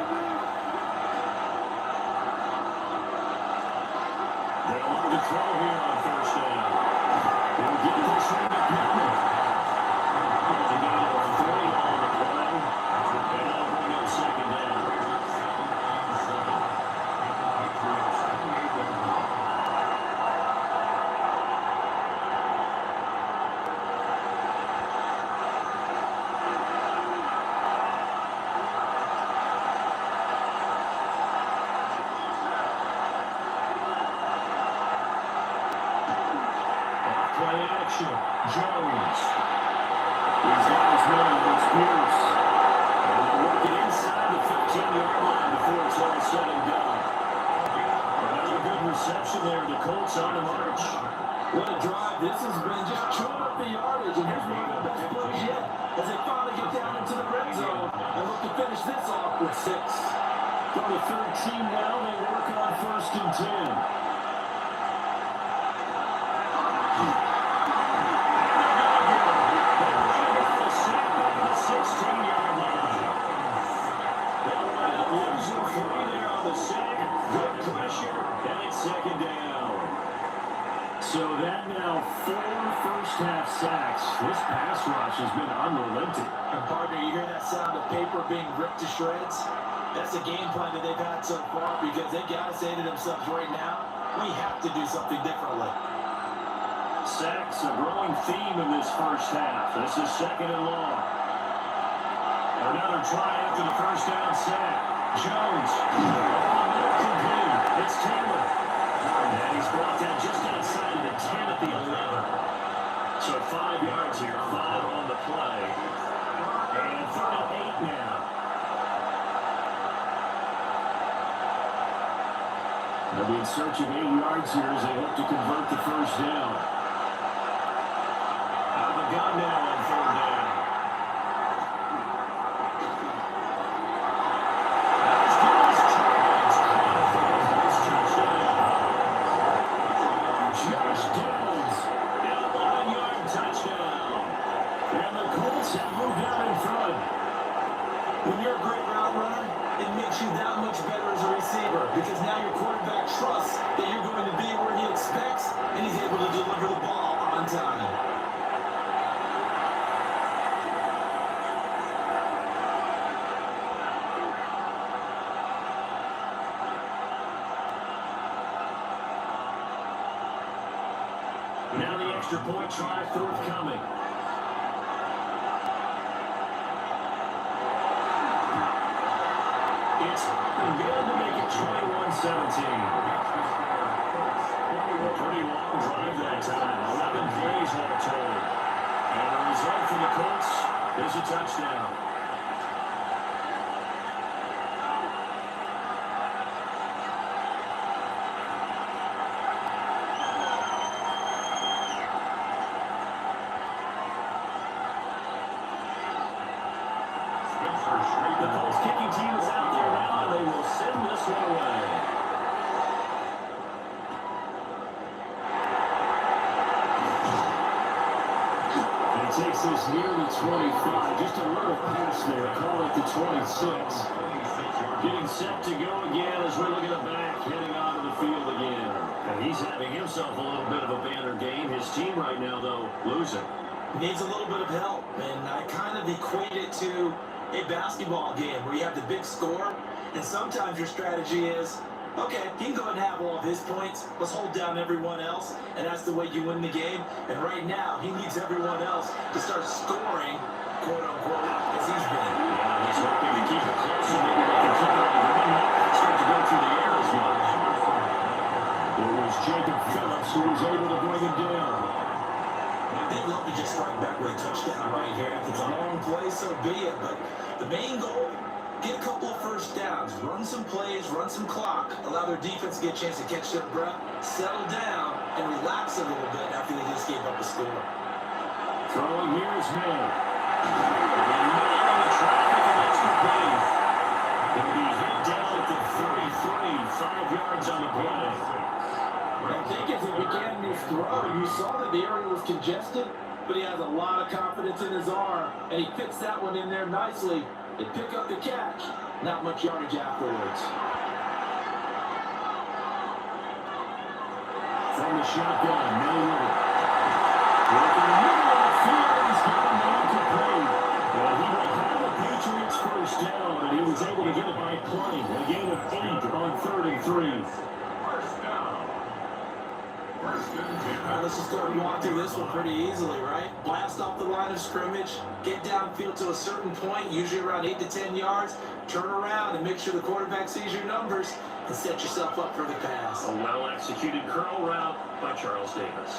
[SPEAKER 1] They'll look to throw here on 1st down. They'll get this one to Pittman. They got a 3 on the play. And they'll bring up 2nd down. motion. Jones. He's got his man. It's Pierce. And they'll work it inside the 15-yard line before it's all said and done. Another good reception there. The Colts on the march.
[SPEAKER 2] What a drive. This has been just chewing up the yardage. And here's one of the best plays yet as they finally get down into the red zone and look to finish this off with 6.
[SPEAKER 1] From the 13 now, they work on 1st and 10. So that now 4 first-half sacks. This pass rush has been unrelenting.
[SPEAKER 2] And partner, you hear that sound of paper being ripped to shreds? That's the game plan that they've had so far because they got to say to themselves right now, we have to do something differently.
[SPEAKER 1] Sacks, a growing theme in this first half. This is 2nd and long. Another try after the first down sack. Jones. It's Taylor. And he's brought down just outside of the 10 at the 11. So 5 yards here, 5 on the play. And 3rd and 8 now. They'll be in search of 8 yards here as they hope to convert the first down. Out of the gun now on 3rd down.
[SPEAKER 2] When you're a great route runner, it makes you that much better as a receiver because now your quarterback trusts that you're going to be where he expects and he's able to deliver the ball on time.
[SPEAKER 1] Now the extra point try forthcoming. It's good to make it 21-17. A pretty long drive that time. 11 plays all told. And the result for the Colts is a touchdown. The Colts kicking team is out there now, and they will send this one away. And he takes this near the 25. Just a little pass there. Call it the 26. Getting set to go again as we're looking at back, heading onto the field again. And he's having himself a little bit of a banner game. His team right now, though, losing.
[SPEAKER 2] Needs a little bit of help, and I kind of equate it to a basketball game where you have the big score, and sometimes your strategy is, okay, he can go and have all of his points, let's hold down everyone else, and that's the way you win the game. And right now, he needs everyone else to start scoring, quote-unquote, as he's been.
[SPEAKER 1] Yeah, he's hoping to keep it close, and maybe they can keep it on the run, start to go through the air as much. It was Jacob Phillips who was able to bring him down.
[SPEAKER 2] They'd love to just strike back with a touchdown right here. If it's a long play, so be it. But the main goal, get a couple of first downs, run some plays, run some clock, allow their defense to get a chance to catch their breath, settle down, and relax a little bit after they just gave up a score.
[SPEAKER 1] Throwing here is May. And May on the traffic and extra point. He'll be hit down at the 33, 5 yards on the play.
[SPEAKER 2] I think as he began his throw, you saw that the area was congested, but he has a lot of confidence in his arm, and he fits that one in there nicely. They pick up the catch. Not much yardage afterwards.
[SPEAKER 1] From the shotgun, Miller. Working the middle of the field, he's got a man to play. Well, he will have the Patriots first down, and he was able to get it by plenty. A gain of 8 on 3rd and 3.
[SPEAKER 2] Let's just go and walk through this one pretty easily, right? Blast off the line of scrimmage, get downfield to a certain point, usually around 8 to 10 yards, turn around and make sure the quarterback sees your numbers and set yourself up for the pass.
[SPEAKER 1] A well-executed curl route by Charles Davis.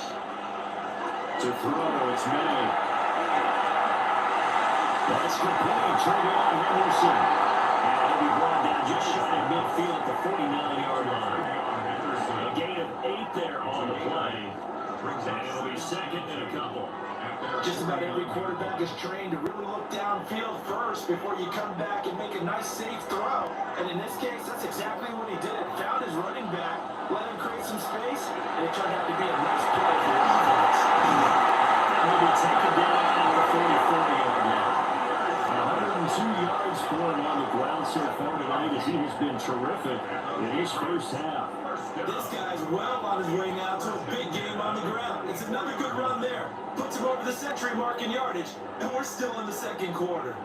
[SPEAKER 1] To throw, it's May. That's complete. Trayvon Henderson. And he'll be brought down just shy of midfield at the 49-yard line. A gain of 8 there on the play. And it'll be second and a couple.
[SPEAKER 2] Just about every quarterback is trained to really look downfield first before you come back and make a nice safe throw. And in this case, that's exactly what he did. Found his running back, let him create some space, and it turned out to be a nice play for the offense.
[SPEAKER 1] And he'll be taken down at the 44-yard line. 102 yards for him on the ground so far tonight as he has been terrific in his first half.
[SPEAKER 2] This guy's well on his way now to a big game on the ground. It's another good run there. Puts him over the century mark in yardage, and we're still in the second quarter.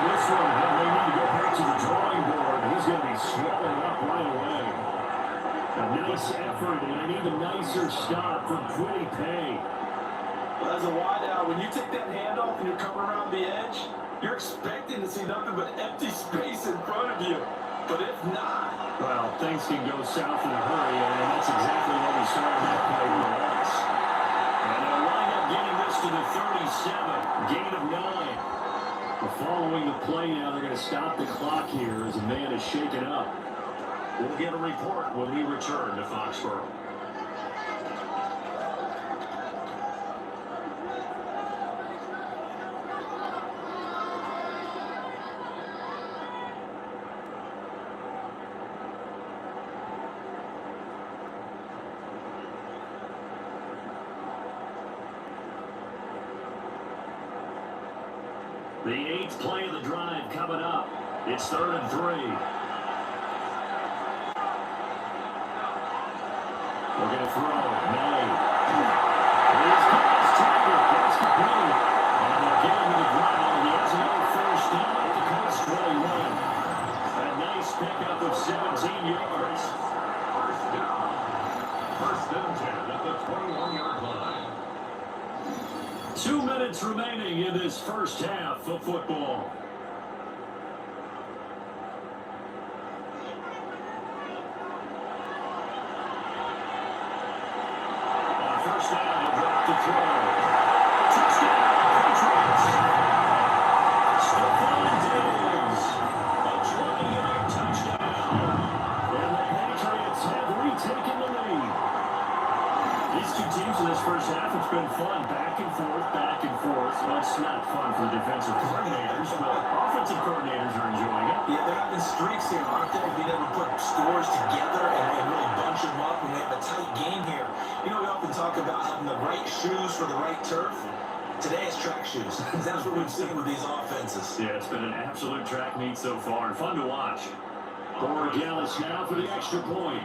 [SPEAKER 1] This one, they need to go back to the drawing board. He's going to be swelling up right away. A nice effort, and an even nicer stop from Quiddy Pay.
[SPEAKER 2] Well, as a wideout, when you take that handoff and you're coming around the edge, you're expecting to see nothing but empty space in front of you. But if not...
[SPEAKER 1] Well, things can go south in a hurry, and that's exactly what we saw in that play with us. And they'll wind up getting this to the 37, gain of 9. Following the play now, they're going to stop the clock here as a man is shaken up. We'll get a report when we return to Foxborough. The 8th play of the drive coming up. It's 3rd and 3. We're going to throw. May. Here's Collins Taylor. That's complete. And they'll get him to the ground. And he has another first down at the Colts 21. A nice pickup of 17 yards. First down. First and 10 at the 21-yard line. 2 minutes remaining in this first half of football. On first down, he'll drop the throw. Touchdown, Patriots. Stephon Diggs. A 20-yard touchdown. And the Patriots have retaken the lead. These two teams in this first half, it's been fun. Back and forth, back and forth. Well, it's not fun for the defensive coordinators, but offensive coordinators are enjoying it.
[SPEAKER 2] Yeah, they're having streaks here, aren't they? Being able to put scores together and really bunch them up when we have a tight game here. You know, we often talk about having the right shoes for the right turf. Today it's track shoes. That's what we've seen with these offenses.
[SPEAKER 1] Yeah, it's been an absolute track meet so far, and fun to watch. Borregales now for the extra point.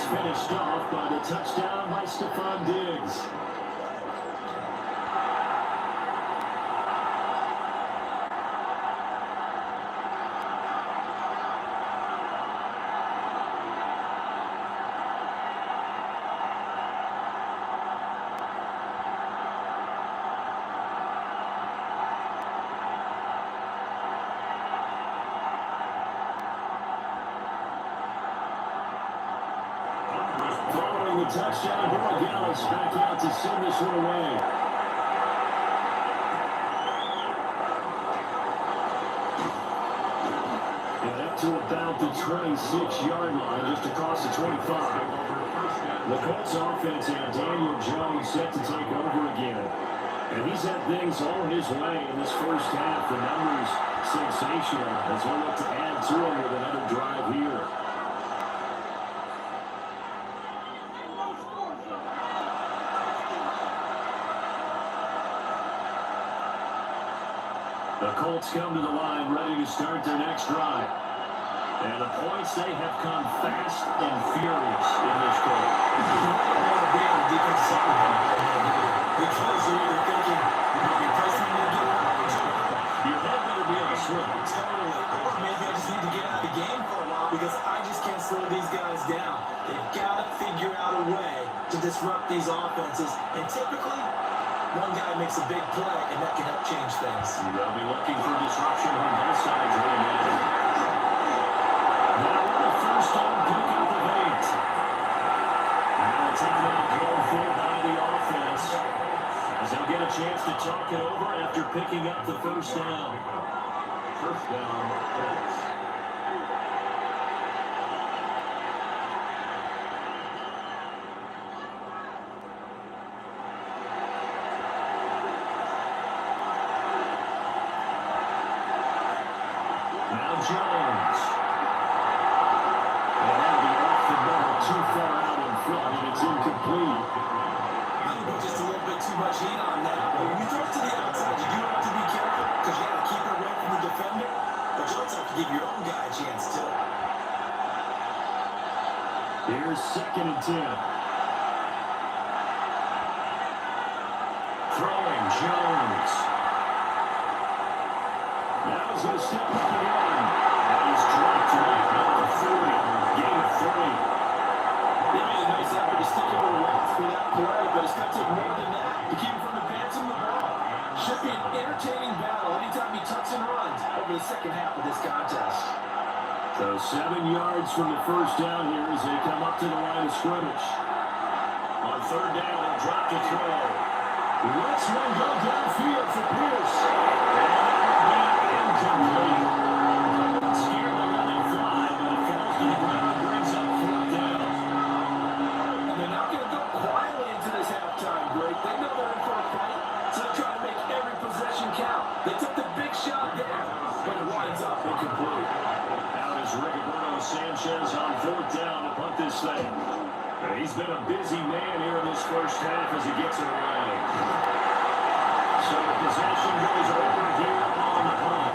[SPEAKER 1] Finished off by the touchdown by Stephon Diggs. Touchdown, Borregales back out to send this one away. And up to about the 26-yard line, just across the 25. The Colts offense and Daniel Jones set to take over again. And he's had things all his way in this first half. The numbers sensational as we look to add to him with another drive here. The Colts come to the line ready to start their next drive. And the points, they have come fast and furious in this game.
[SPEAKER 2] Because you're either thinking, you're pressing me to get out.
[SPEAKER 1] Your head better be on the swim.
[SPEAKER 2] Totally. Or maybe I just need to get out of the game for a while because I just can't sleep these guys down. They've got to figure out a way to disrupt these offenses. And typically, one guy makes a big play, and that can help change things.
[SPEAKER 1] They'll be looking for disruption on both sides of the net. Now with a first down pickup of 8. Now a timeout called for by the offense, as they'll get a chance to talk it over after picking up the first down. First down, Colts. Now Jones. And that'll be off the ball too far out in front, and it's incomplete.
[SPEAKER 2] I think we're just a little bit too much heat on that. But when you throw it to the outside, you do have to be careful because you got to keep it away from the defender. But you also have to give your own guy a chance too.
[SPEAKER 1] Here's 2nd and 10. Throwing Jones. Now he's going to step up and run. And he's dropped right at the 40. Gain of 3.
[SPEAKER 2] They made a nice effort to stick him with a loss for that play, but it's going to take more than that to keep him from advancing the ball. Should be an entertaining battle anytime he tucks and runs over the second half of this contest.
[SPEAKER 1] So 7 yards from the first down here as they come up to the line of scrimmage. On 3rd down, they'll drop to throw. Let's one go downfield for Pierce. And that will be incomplete. Scared the running fly, but it falls to the ground and brings up 4th down.
[SPEAKER 2] And they're not going to go quietly into this halftime break. They know they're in for a fight, so they're trying to make every possession count. They took the big shot there, but it winds up incomplete.
[SPEAKER 1] Out is Rigoberto Sanchez on 4th down to punt this thing. And he's been a busy man here in this first half as he gets it away. So possession goes over here on the punt.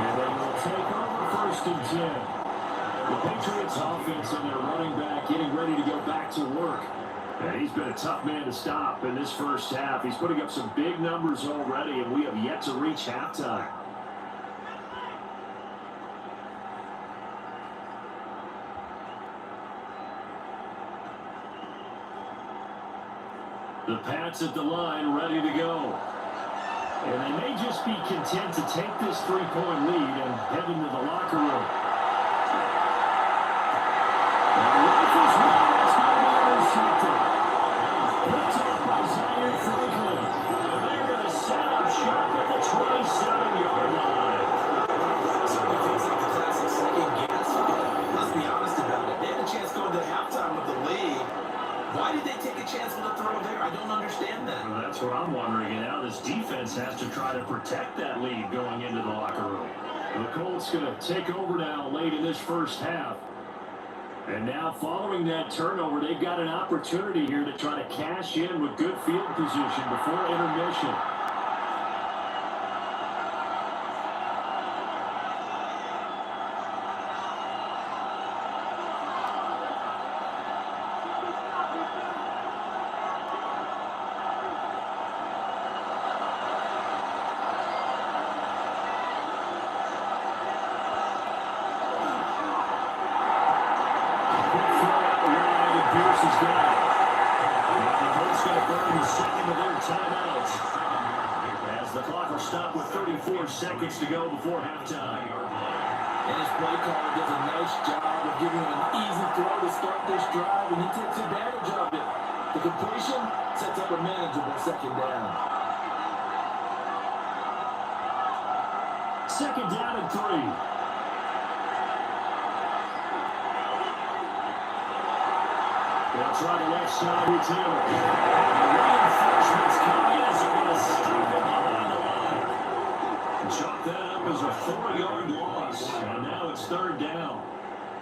[SPEAKER 1] And they will take over 1st and 10. The Patriots offense and their running back getting ready to go back to work. And he's been a tough man to stop in this first half. He's putting up some big numbers already, and we have yet to reach halftime. The Pats at the line, ready to go. And they may just be content to take this 3-point lead and head into the locker room. And Rifles that's going to be intercepted. Picked up by Zaire Franklin. And they're going to set up shop at the 27-yard line.
[SPEAKER 2] Certainly feels like the classic second guess. Let's be honest about it. They had a chance going to halftime with the lead. Why did they take a chance with a throw there? I don't understand that.
[SPEAKER 1] Well, that's what I'm wondering. And now this defense has to try to protect that lead going into the locker room. The Colts going to take over now late in this first half. And now following that turnover, they've got an opportunity here to try to cash in with good field position before intermission. Pierce is down. The Colts going to burn the second of their timeouts as the clock will stop with 34 seconds to go before halftime.
[SPEAKER 2] And his play caller does a nice job of giving him an easy throw to start this drive, and he takes advantage of it. The completion sets up a manageable second down.
[SPEAKER 1] 2nd down and 3. They'll try the left side with Taylor. The reinforcements coming as they're going to stop it behind the line. Chalk that up as a 4-yard loss. And now it's 3rd down.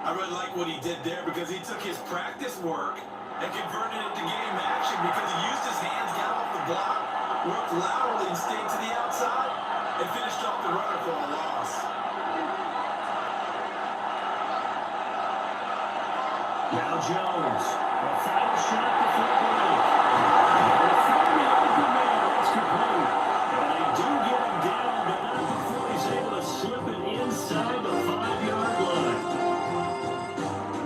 [SPEAKER 2] I really like what he did there because he took his practice work and converted it to game action because he used his hands, got off the block, worked laterally and stayed to the outside, and finished off the runner for a loss.
[SPEAKER 1] Now Jones. A final shot before the break. And finally open man, that's complete. And they do get him down, but not before he's able to slip it inside the 5-yard line.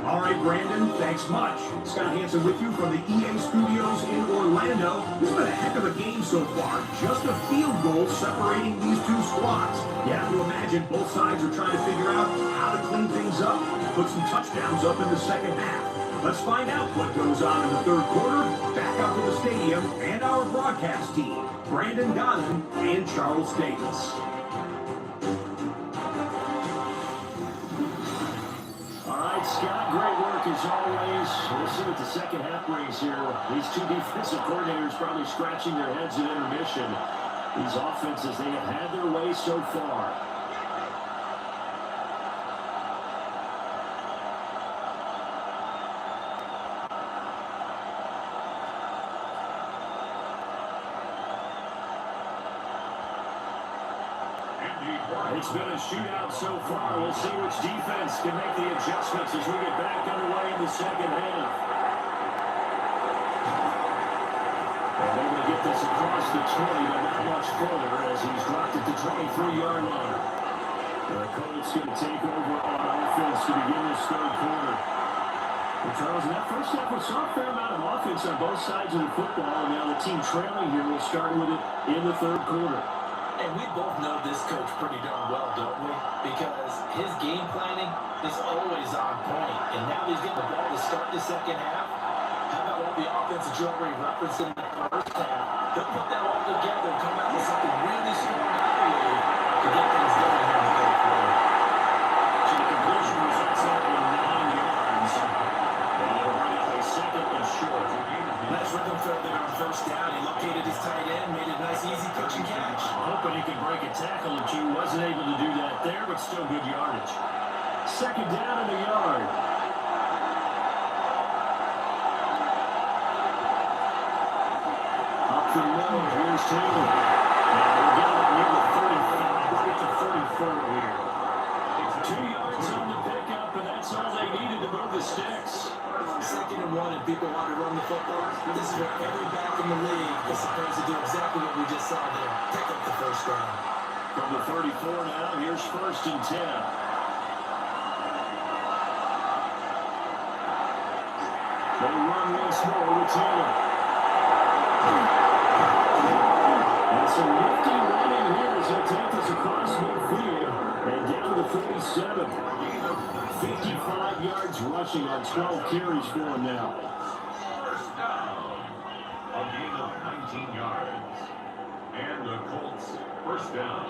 [SPEAKER 1] All right,
[SPEAKER 3] Brandon. Thanks much. Scott Hansen with you from the EA Studios in Orlando. This has been a heck of a game so far. Just a field goal separating these two squads. You have to imagine both sides are trying to figure out how to clean things up, put some touchdowns up in the second half. Let's find out what goes on in the third quarter. Back out to the stadium and our broadcast team, Brandon Donnan and Charles Davis.
[SPEAKER 1] Scott, great work as always. We'll see what the second half brings here. These two defensive coordinators probably scratching their heads at intermission. These offenses, they have had their way so far. It's been a shootout so far. We'll see which defense can make the adjustments as we get back underway in the second half. And able to get this across the 20, but not much further as he's dropped at the 23-yard line. The Colts going to take over on offense to begin this third quarter. Well, Charles, in that first half, we saw a fair amount of offense on both sides of the football, and now the team trailing here will start with it in the third quarter.
[SPEAKER 2] And we both know this coach pretty darn well, don't we? Because his game planning is always on point. And now he's getting the ball to start the second half. How about all the offensive drill he referenced in the first half? He'll put that all together and come out with something really strong, I believe, to get things done here in the third quarter.
[SPEAKER 1] So the conclusion results out in 9 yards. And they'll bring up a second and short.
[SPEAKER 2] Nice rhythm throw there on first down. He located his tight end, made a nice easy catch and catch.
[SPEAKER 1] Hoping he could break a tackle or two. Wasn't able to do that there, but still good yardage. Second down in the yard. Up the middle, here's Taylor. And we're getting it near the 35. We'll get to 34 here. 2 yards on the pickup, and that's all they needed to move the sticks.
[SPEAKER 2] Second and 1, and people want to run the football. This is where every back in the league is supposed to do exactly what we just saw there. Pick up the first down.
[SPEAKER 1] From the 34 now, here's first and 10. They run once more with Taylor. And some nifty running here as they take this across midfield and down to the 47. 55 yards rushing on 12 carries for him now.
[SPEAKER 4] First down. A gain of 19 yards. And the Colts, first down.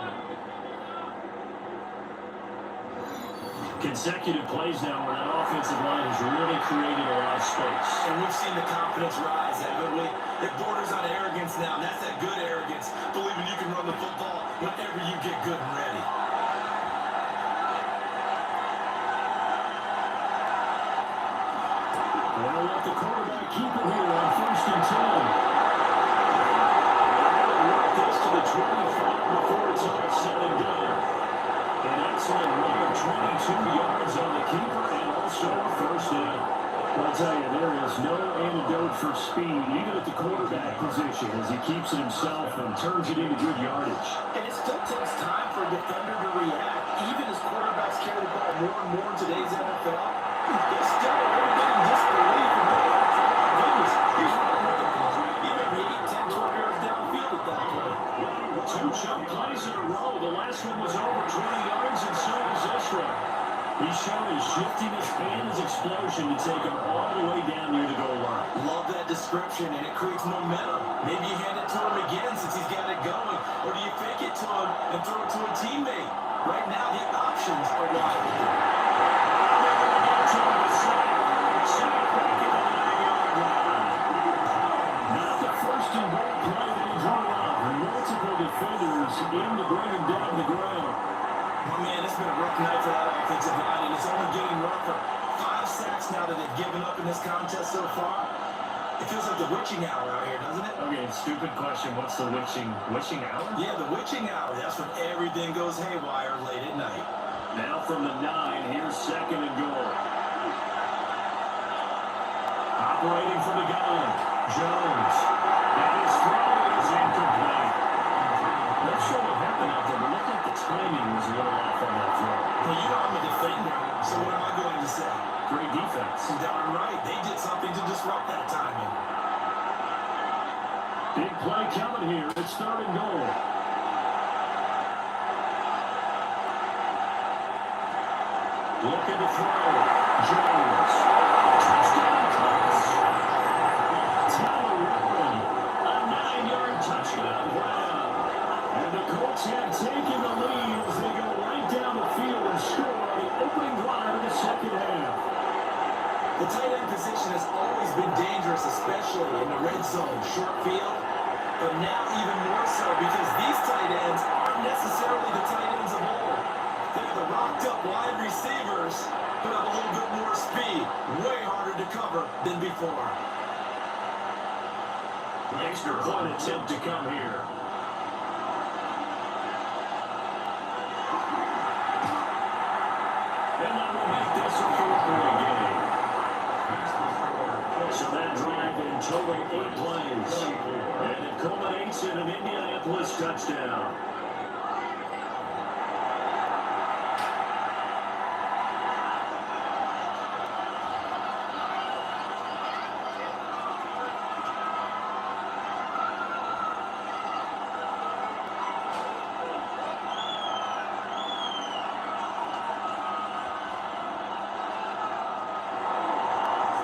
[SPEAKER 1] Consecutive plays now where that offensive line has really created a lot of space.
[SPEAKER 2] And we've seen the confidence rise, haven't we? It borders on arrogance now, and that's that good arrogance. Believing you can run the football whenever you get good and ready.
[SPEAKER 1] They'll let the quarterback keep it here on first and 10. They'll work this to the 25 before it's all said and done. An excellent run of 22 yards on the keeper and also a first down. I'll tell you, there is no antidote for speed, even at the quarterback position, as he keeps it himself and turns it into good yardage.
[SPEAKER 2] And it still takes time for a defender to react. Even as quarterbacks carry the ball more and more in today's NFL, there's still a little bit of disbelief in what goodness. He's running with the ball. He may be 8, 10, 12 yards downfield at that point.
[SPEAKER 1] 2 jump plays in a row. The last one was over 20 yards, and so was this one. He's shown his shiftiness and his explosion to take him all the way down near the goal line.
[SPEAKER 2] Love that description, and it creates momentum. Maybe you hand it to him again since he's got it going, or do you fake it to him and throw it to a teammate? Right now, the options are wide open.
[SPEAKER 1] Not the first and goal play that he drew up. Multiple defenders in to bring him down to the ground.
[SPEAKER 2] Oh, man, it's been a rough night for that offensive line, and it's only getting rougher. 5 sacks now that they've given up in this contest so far. It feels like the witching hour out here, doesn't it?
[SPEAKER 1] Okay, stupid question. What's the witching hour?
[SPEAKER 2] Yeah, the witching hour. That's when everything goes haywire late at night.
[SPEAKER 1] Now from the 9, here's second and goal. Operating from the gun, Jones. And his throw is incomplete. Not sure what happened out there, but looked like the timing was a little off on that throw.
[SPEAKER 2] Well, you know I'm a defender, so what am I going to say?
[SPEAKER 1] Great defense.
[SPEAKER 2] disrupt that timing.
[SPEAKER 1] Big play coming here. It's 3rd and goal. Looking to throw. Jones. Touchdown Colts. Tyler Redmond. A 9-yard touchdown grab. And the Colts have taken the lead as they go right down the field and score on the opening drive of the second half.
[SPEAKER 2] The tight end position has always been dangerous, especially in the red zone, short field. But now even more so because these tight ends aren't necessarily the tight ends of old. They're the rocked-up wide receivers, but have a little bit more speed. Way harder to cover than before.
[SPEAKER 1] Extra point attempt to come here. And that will make this a 4-point game. So that drive in total 8 plays. And it culminates in an Indianapolis touchdown.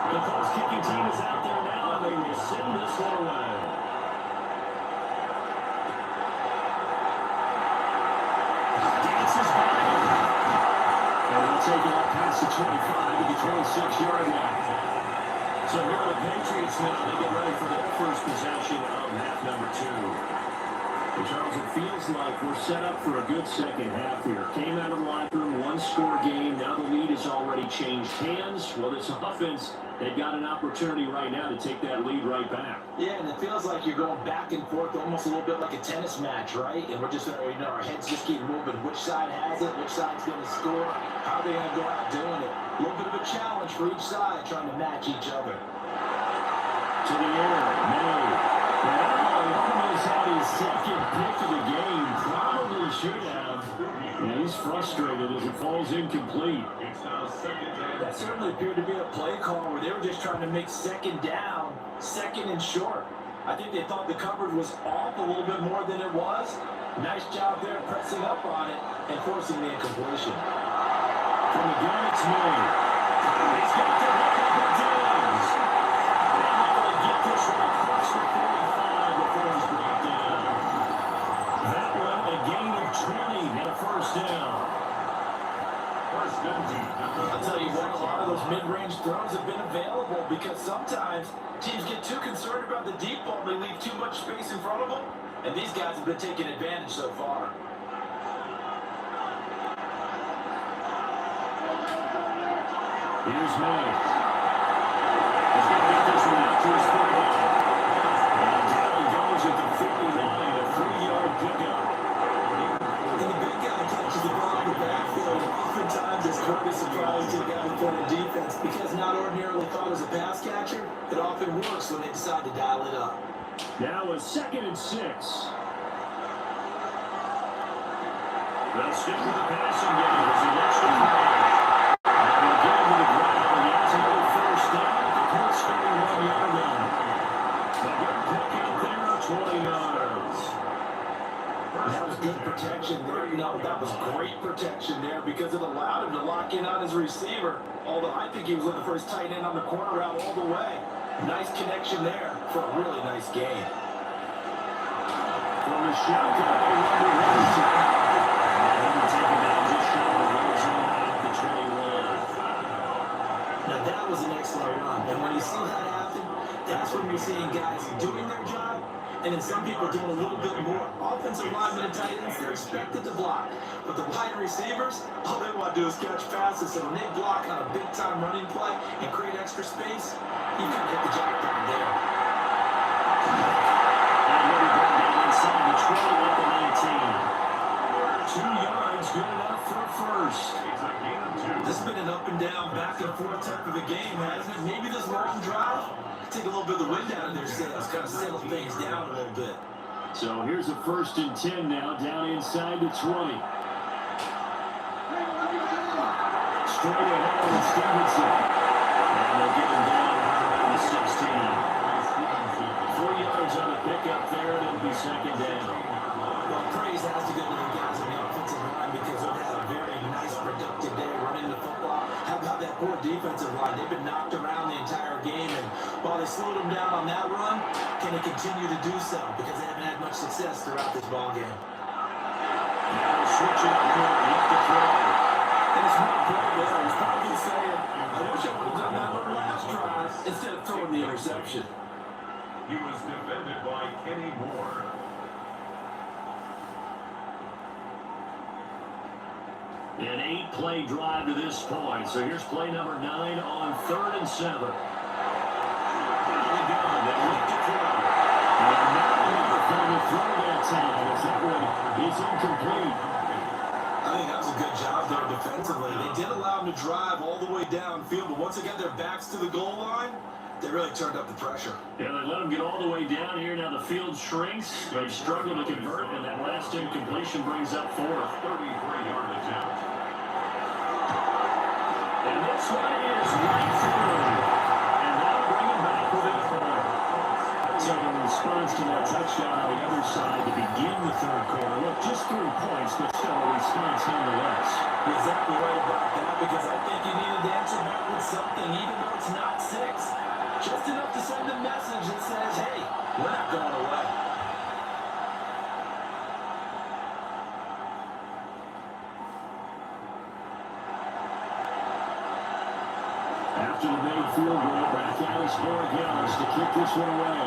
[SPEAKER 1] The Colts kicking team is out there now, and they will send this one away. Dances by. And they'll take it up past the 25 to the 26-yard line. So here are the Patriots now. They get ready for their first possession of half number 2. And Charles, it feels like we're set up for a good second half here. Came out of the locker room, one-score game. Now the lead has already changed hands. Well, this offense, they've got an opportunity right now to take that lead right back.
[SPEAKER 2] Yeah, and it feels like you're going back and forth almost a little bit like a tennis match, right? And we're just, our heads just keep moving. Which side has it? Which side's going to score? How are they going to go out doing it? A little bit of a challenge for each side trying to match each other.
[SPEAKER 1] To the air, May. Now he almost had his second pick of the game. Probably should have. And he's frustrated as it falls incomplete.
[SPEAKER 2] That certainly appeared to be a play call where they were just trying to make second down, second and short. I think they thought the coverage was off a little bit more than it was. Nice job there pressing up on it and forcing the incompletion.
[SPEAKER 1] From the gun, it's May. He's got to look up and downs. And able to get this one across the 45 before he's brought down. That one, a gain of 20 and a first down.
[SPEAKER 2] I'll tell you what, a lot of those mid-range throws have been available because sometimes teams get too concerned about the deep ball. They leave too much space in front of them, and these guys have been taking advantage so far.
[SPEAKER 1] Here's May. He's going to get this one out to his fullback. And down he goes at the 50-line, a 3-yard pickup.
[SPEAKER 2] And the big guy catches the ball in the backfield. Oftentimes it's quite a surprise to the guy in front of defense because not ordinarily thought as a pass catcher. It often works when they decide to dial it up.
[SPEAKER 1] Now a 2nd and 6. They'll stick with the passing game as he looks to throw. And he'll get him to the ground. He has another first down at the Colts 31-yard line. A good pick out there of 20 yards.
[SPEAKER 2] That was good protection there. That was great protection there because it allowed him to lock in on his receiver. Although I think he was looking for his tight end on the corner route all the way. Nice connection there for a really nice game.
[SPEAKER 1] From the shotgun, they run to Robinson. And he'll take it down just short of the red zone at the 21.
[SPEAKER 2] Now that was an excellent run. And when you see that happen, that's when you're seeing guys doing their job and then some people doing a little bit more. Offensive linemen and tight ends, they're expected to block. But the wide receivers, all they want to do is catch passes. So when they block on a big-time running play and create extra space, you can hit the jackpot there.
[SPEAKER 1] And let it go down inside the 20 at the 19. 2 yards, good enough for a first.
[SPEAKER 2] This has been an up-and-down, back-and-forth type of a game, hasn't it? Maybe this long drive take a little bit of the wind out of their sails, kind of settle things down a little bit.
[SPEAKER 1] So here's a 1st and 10 now, down inside the 20. Straight ahead with Stevenson. And they'll get him down around the the 16. 4 yards on the pickup there, and it'll be second down.
[SPEAKER 2] Well, praise has to go to the guys on the offensive line because they've had a very nice, productive day running the football. How about that poor defensive line? They've been knocked around the entire game, and while they slowed them down on that run, can they continue to do so? Because they haven't had much success throughout this ball game.
[SPEAKER 1] Now switch it up, left to throw.
[SPEAKER 2] And it's one play there. I was probably saying, I wish I would have done that on the last drive instead of throwing the interception.
[SPEAKER 4] He was defended by Kenny Moore.
[SPEAKER 1] An 8-play drive to this point. So here's play number 9 on 3rd and 7. They look to throw. And now they're going to throw that time as that one is incomplete.
[SPEAKER 2] I think that was a good job there defensively. They did allow them to drive all the way downfield, but once they got their backs to the goal line, they really turned up the pressure.
[SPEAKER 1] Yeah, they let them get all the way down here. Now the field shrinks. They struggle to convert, and that last incompletion brings up 4th.
[SPEAKER 4] 33-yard attempt.
[SPEAKER 1] And this one is right through. And that'll bring him back within a point. So in response to that touchdown on the other side to begin the 3rd quarter, look, just 3 points, but still a response nonetheless.
[SPEAKER 2] You're exactly right about that, because I think you needed to answer back with something, even though it's not 6. Just enough to send a message that says, hey, we're not going away.
[SPEAKER 1] After the made field goal, back out is Borregales to kick this one away.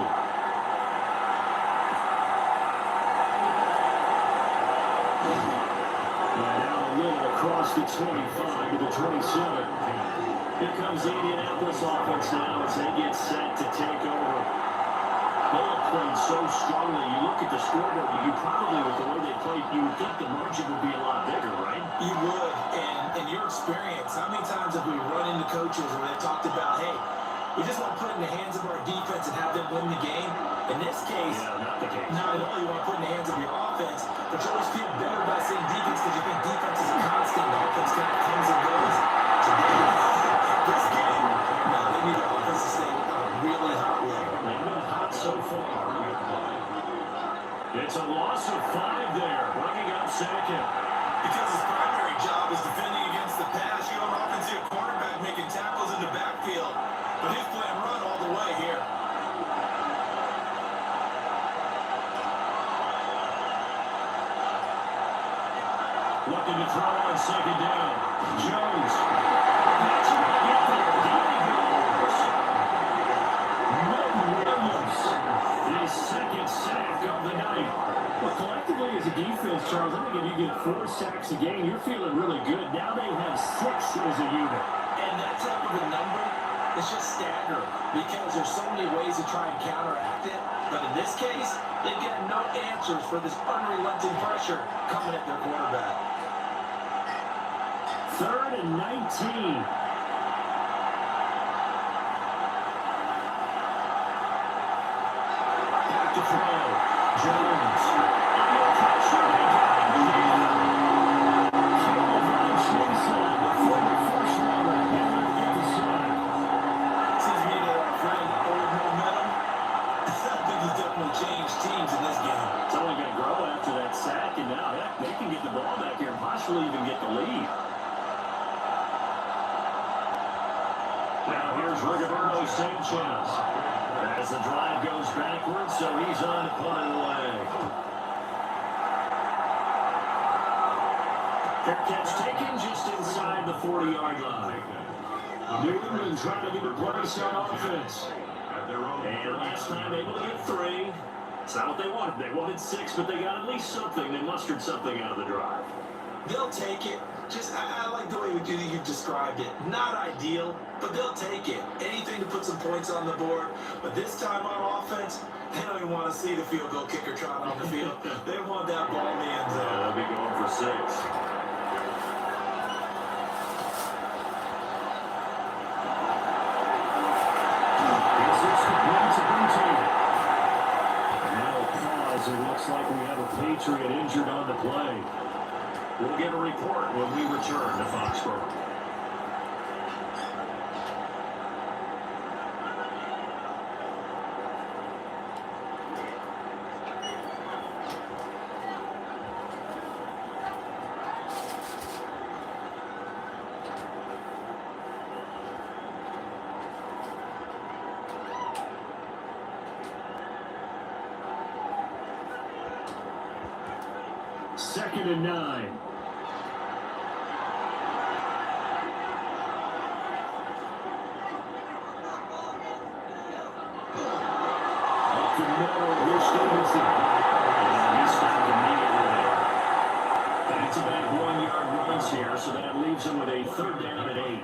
[SPEAKER 1] And now a little across the 25 to the 27. Here comes the Indianapolis offense now as they get set to take over. They have played so strongly. You look at the scoreboard, you probably, with the way they played, you would think the margin would be a lot bigger, right?
[SPEAKER 2] You would, and in your experience, how many times have we run into coaches where they talked about, hey, we just want to put it in the hands of our defense and have them win the game? In this case,
[SPEAKER 1] not the case.
[SPEAKER 2] not at all. You want to put it in the hands of your offense, but you always feel better about saying defense because you think defense is a constant. The offense kind of comes and goes. Today, this game, no, they need the offense to stay on a really hot level.
[SPEAKER 1] They've been hot so far. It's a loss of 5 there, bringing up 2nd.
[SPEAKER 2] Because his primary job is defending against the pass. You don't often see a quarterback making tackles in the backfield, but he's playing run all the way here.
[SPEAKER 1] Looking to throw on 2nd down. Jones. That's going to get there. Down he goes. Milton Williams. His 2nd sack of the night. Well, collectively as a defense, Charles, I think if you get 4 sacks a game, you're feeling really good. Now they have 6 as a unit.
[SPEAKER 2] And that type of a number is just staggering because there's so many ways to try and counteract it. But in this case, they've got no answers for this unrelenting pressure coming at their quarterback.
[SPEAKER 1] 3rd and 19. Back to throw. Jones. Under pressure. They got him. Caleb Williams, the former first rounder, and on the other side.
[SPEAKER 2] Seems to me that our friend old momentum, I think he's definitely changed teams in this game.
[SPEAKER 1] It's only going to grow after that sack, and now heck, they can get the ball back here and possibly even get the lead. Now here's Rigoberto Sanchez. As the drive goes backwards, so he's on to punt it away. Fair catch taken just inside the 40-yard line. New England trying to get a place on offense. And last time able to get 3. It's not what they wanted. They wanted 6, but they got at least something. They mustered something out of the drive.
[SPEAKER 2] They'll take it. Just, I like the way you described it. Not ideal, but they'll take it. Anything to put some points on the board. But this time on offense, they don't even want to see the field goal kicker trot on the field. They want that ball in the end zone.
[SPEAKER 1] They'll be going for 6. It looks like we have a Patriot injured on the play. We'll get a report when we return to Foxborough.
[SPEAKER 3] 2nd and 9. Up the middle, here's Stevenson. And he's stopped immediately. That's about 1-yard runs here, so that leaves him with a 3rd down and 8.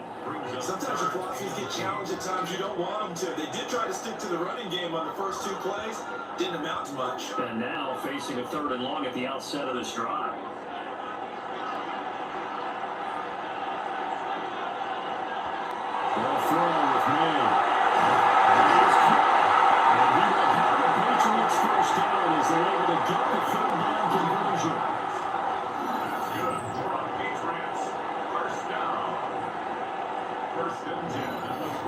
[SPEAKER 2] Sometimes your philosophies get challenged at times you don't want them to. They did try to stick to the running game on the first 2 plays. Didn't amount to much.
[SPEAKER 3] And now facing a 3rd and long at the outset of this drive. Ball thrown with May. And he will have the Patriots first down as they're able to get the 3rd down conversion.
[SPEAKER 4] Good for the Patriots. First down. 1st and 10.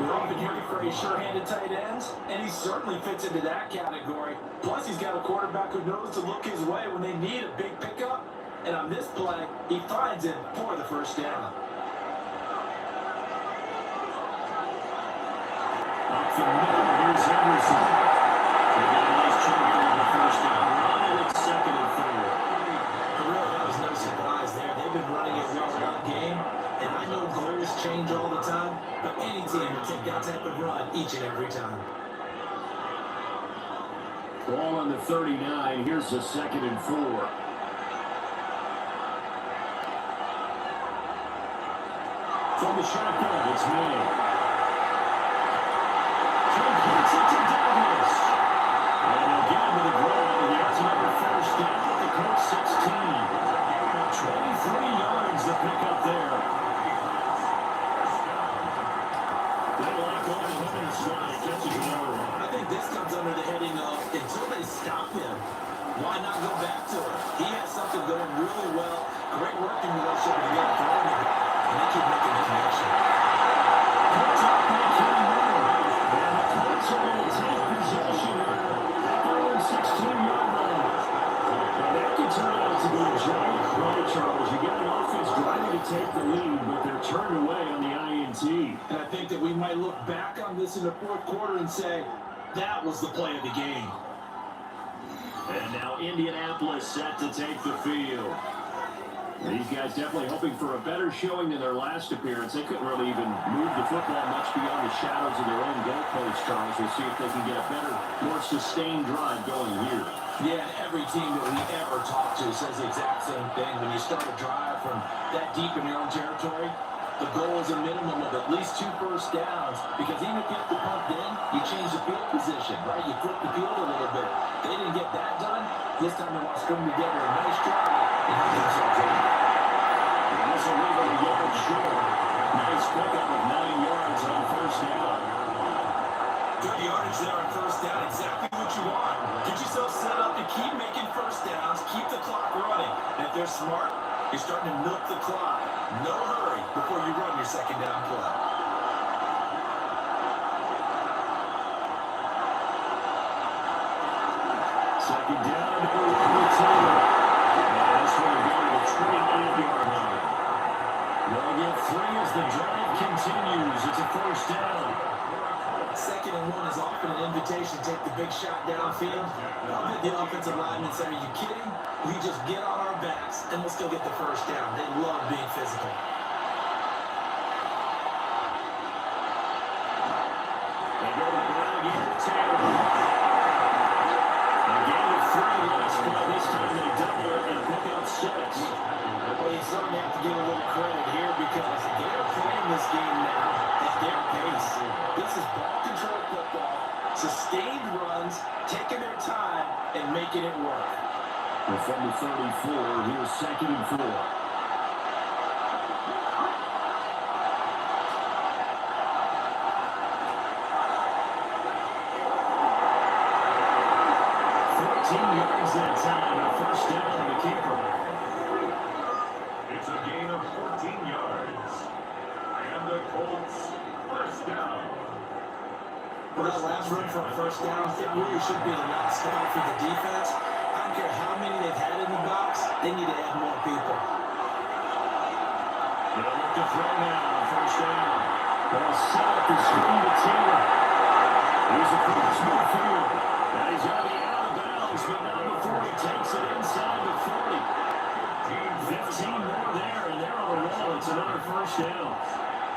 [SPEAKER 2] We're often hearing for a sure-handed tight end, and he certainly fits into that category. Plus, he's got a quarterback who knows to look his way when they need a big pickup. And on this play, he finds it for the 1st down.
[SPEAKER 3] Up the middle, here's Henderson. They got a nice chunk for the 1st down. Running it 2nd and 4.
[SPEAKER 2] Really, that was no surprise there. They've been running it well all game. And I know goals change all the time, but any team will take that type of run each and every time.
[SPEAKER 3] Ball on the 39. Here's the 2nd and 4. From the shotgun, it's May. Completes it to Douglas. And again with a ground, that's another 1st down at the Colts 16. 23 yards to pick up there.
[SPEAKER 2] I think this comes under the heading of until they stop him, why not go back to it? He has something going really well. Great working relationship with the other player, and they keep making the connection.
[SPEAKER 3] Puts up by Kenny Miller. And the Colts are going to take possession at their own 16-yard line. Now that could turn out to be a giant play, Charles. You get an offense driving to take the lead, but they're turned away on the INT.
[SPEAKER 2] And I think that we might look back on this in the 4th quarter and say, that was the play of the game.
[SPEAKER 3] And now Indianapolis set to take the field. These guys definitely hoping for a better showing than their last appearance. They couldn't really even move the football much beyond the shadows of their own goalposts, Charles. We'll see if they can get a better, more sustained drive going here.
[SPEAKER 2] Yeah, every team that we ever talk to says the exact same thing. When you start a drive from that deep in your own territory, the goal is a minimum of at least 2 first downs, because even if you have to punt in, you change the field position, right? You flip the field a little bit. They didn't get that done. This time they want to string together a nice drive and help themselves in.
[SPEAKER 3] And this will leave them a yard short. Nice pickup of 9 yards on 1st down.
[SPEAKER 2] Good yardage there on 1st down. Exactly what you want. Get yourself set up to keep making 1st downs, keep the clock running. And if they're smart, you're starting to milk the clock. No hurry before you run your 2nd down play.
[SPEAKER 3] Second down, number 2. And this one will go to the 28-yard line. They'll get 3 as the drive continues. It's a 1st down.
[SPEAKER 2] 2nd and 1 is often an invitation to take the big shot downfield. I'll bet the offensive linemen say, are you kidding? We just get on our backs and we'll still get the 1st down. They love being physical.
[SPEAKER 3] They go to the ground again to Taylor. A gain of 3 last play. This time they double it and pick up 6.
[SPEAKER 2] Well, you certainly have to give a little credit here because they're playing this game now at their pace. This is ball control football, sustained runs, taking their time and making it work.
[SPEAKER 3] And from the 34, here's 2nd and 4. Yards that time, a 1st down on the keeper.
[SPEAKER 4] It's a gain of 14 yards. And the Colts 1st down.
[SPEAKER 2] Well, that last run for a 1st down, it really should be the last stop for the defense. I don't care how many they've had in the box, they need to add more people.
[SPEAKER 3] They'll look to throw now on 1st down. Ball set up the screen to Taylor. Here's a cross midfield. And he's on the out of bounds, but not before he takes it inside the 40.
[SPEAKER 1] it's another first down.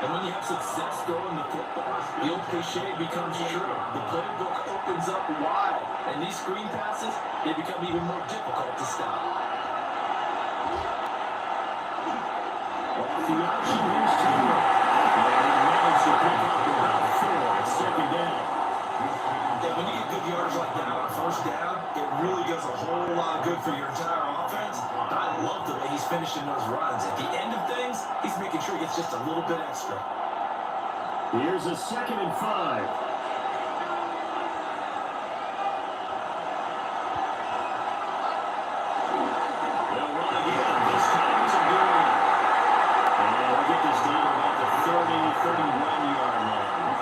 [SPEAKER 2] And when you have success throwing the football, the old cliche becomes true. The playbook opens up wide, and these screen passes, they become even more difficult to stop.
[SPEAKER 1] Off the option, here's Taylor. And he managed to pick up about 4. It's second down.
[SPEAKER 2] Yeah, when you get good yards like that on first down, it really does a whole lot of good for your entire offense. I love the way he's finishing those runs. At the end of things, he's making sure he gets just a little bit extra.
[SPEAKER 1] Here's a 2nd and 5. They'll run again. This time it's a good one. And we'll get this down about the 31-yard line.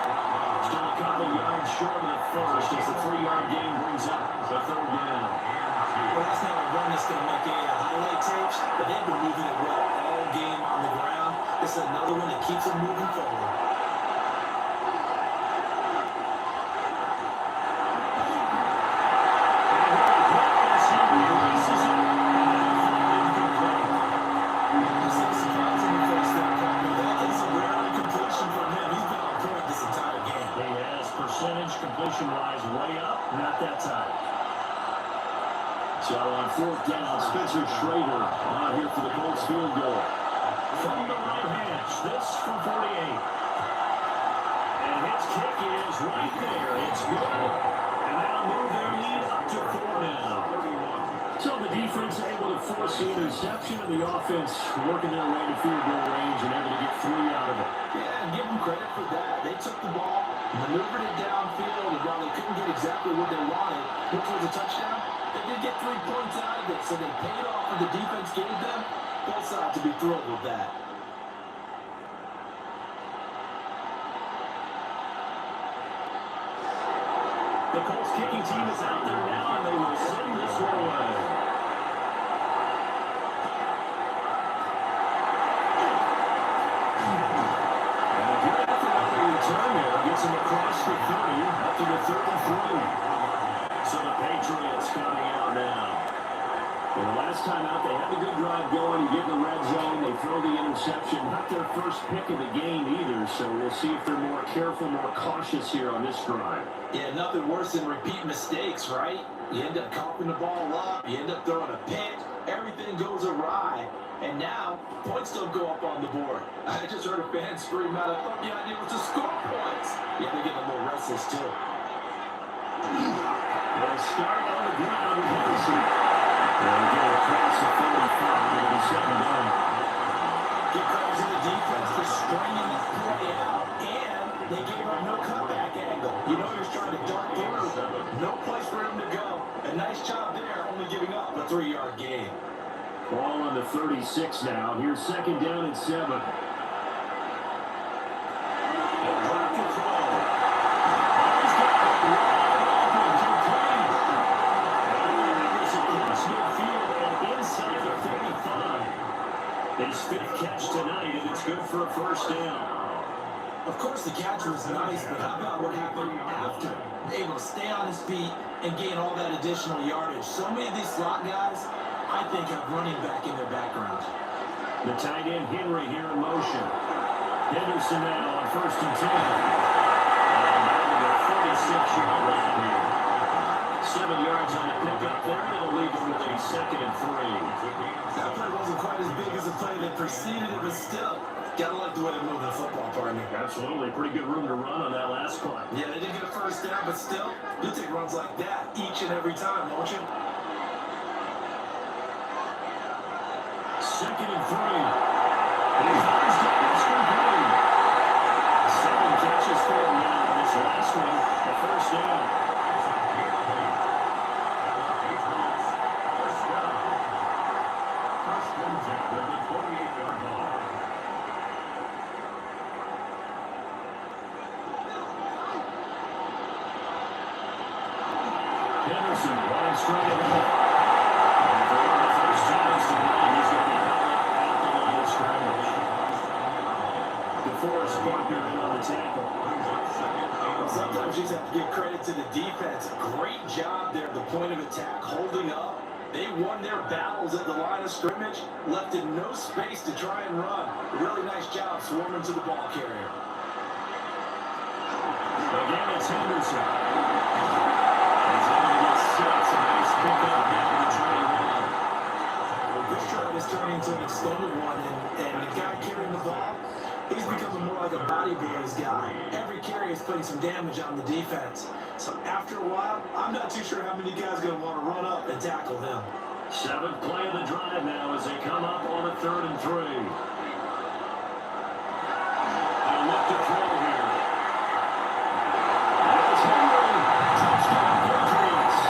[SPEAKER 1] Still a couple yards short of the first as the 3-yard gain brings up the 3rd down.
[SPEAKER 2] Well, that's not a run that's going to make any highlight tapes, but they've been moving it well all game on the ground. This is another one that keeps them moving forward.
[SPEAKER 1] Completion-wise, way up, not that time. So on 4th down, Spencer Schrader out here for the Colts field goal. From the right hash, this from 48. And his kick is right there. It's good. And that'll move their lead up to 4 now. So the defense able to force the interception, and the offense working their way to field goal range and able to get 3 out of it.
[SPEAKER 2] Yeah, and give them credit for that. They took the ball, maneuvered it downfield, and while they couldn't get exactly what they wanted, which was a touchdown, they did get 3 points out of it, so they paid off what the defense gave them. Both sides to be thrilled with that.
[SPEAKER 1] The Colts kicking team is out there now, and they will send this one away. And a good effort up the return there. Gets him across the 30, up to the 33. So the Patriots coming out now. And the last time out, they have a good drive going. You get in the red zone, they throw the interception. Not their first pick of the game either, so we'll see if they're more careful, more cautious here on this drive.
[SPEAKER 2] Yeah, nothing worse than repeat mistakes, right? You end up coughing the ball up, you end up throwing a pick, everything goes awry. And now, points don't go up on the board. I just heard a fan scream out, I thought the idea was to score points. Yeah, they're getting a little restless, too.
[SPEAKER 1] They'll start on the ground with Henderson. They'll get across the 45. It'll be 2nd down.
[SPEAKER 2] Give credit to the defense for stringing that play out, and they gave up no cutback angle. You know you're trying to dart through. No place for him to go. A nice job there, only giving up a 3-yard gain.
[SPEAKER 1] Ball on the 36 now. Here's 2nd down and 7. They'll drop to throw. He's got it wide open to Green. And it's across midfield and inside the 35. His 5th catch tonight, and it's good for a first down.
[SPEAKER 2] Of course, the catch was nice, but how about what happened after? Able to stay on his feet and gain all that additional yardage. So many of these slot guys, I think, have running back in their background.
[SPEAKER 1] The tight end Henry here in motion. Henderson now on 1st and 10. And down to the 46-yard line here. 7 yards on the pickup there. It'll leave them with a 2nd and 3.
[SPEAKER 2] That play wasn't quite as big as the play that preceded it, but still, gotta like the way they move the football, partner.
[SPEAKER 1] Absolutely. Pretty good room to run on that last play.
[SPEAKER 2] Yeah, they didn't get a first down, but still, you'll take runs like that each and every time, won't you?
[SPEAKER 1] 2nd and 3. And he finds Dexter Green. 7 catches for him now. This last one, a first down. Henderson running straight ahead. And for one of the first times tonight, he's going to be out the line of scrimmage. DeForest Buckner in on the tackle.
[SPEAKER 2] Sometimes you just have to give credit to the defense. Great job there at the point of attack, holding up They won their battles at the line of scrimmage, left in no space to try and run. Really nice job swarming to the ball carrier.
[SPEAKER 1] Again, it's Henderson. He's going to get 6. A nice pickup down to the 21.
[SPEAKER 2] Well, this drive is turning into an extended one, and the guy carrying the ball, he's becoming more like a body blows guy. Every carry is putting some damage on the defense. So after a while, I'm not too sure how many guys are going to want to run up and tackle him.
[SPEAKER 1] 7th play of the drive now as they come up on a 3rd and 3. They'll look to throw here. That's Henry. Touchdown Patriots.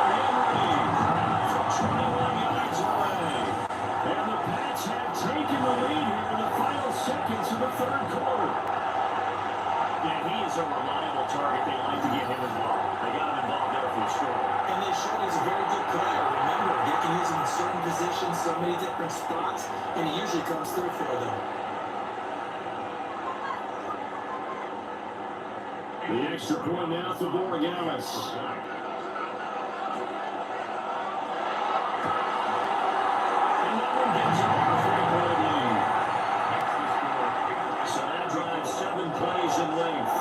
[SPEAKER 1] Henry from 21 yards away. And the Pats have taken the lead here in the final seconds of the 3rd quarter. Yeah, he is a reliable target. They like to get him involved. They got him involved there for the score.
[SPEAKER 2] And they showed he's a very good player. Remember, they can use him in certain positions, so many different spots, and he usually comes through for them.
[SPEAKER 1] The extra point now for Borregales. And that one gives him a 3-point lead. So that drives 7 plays in length.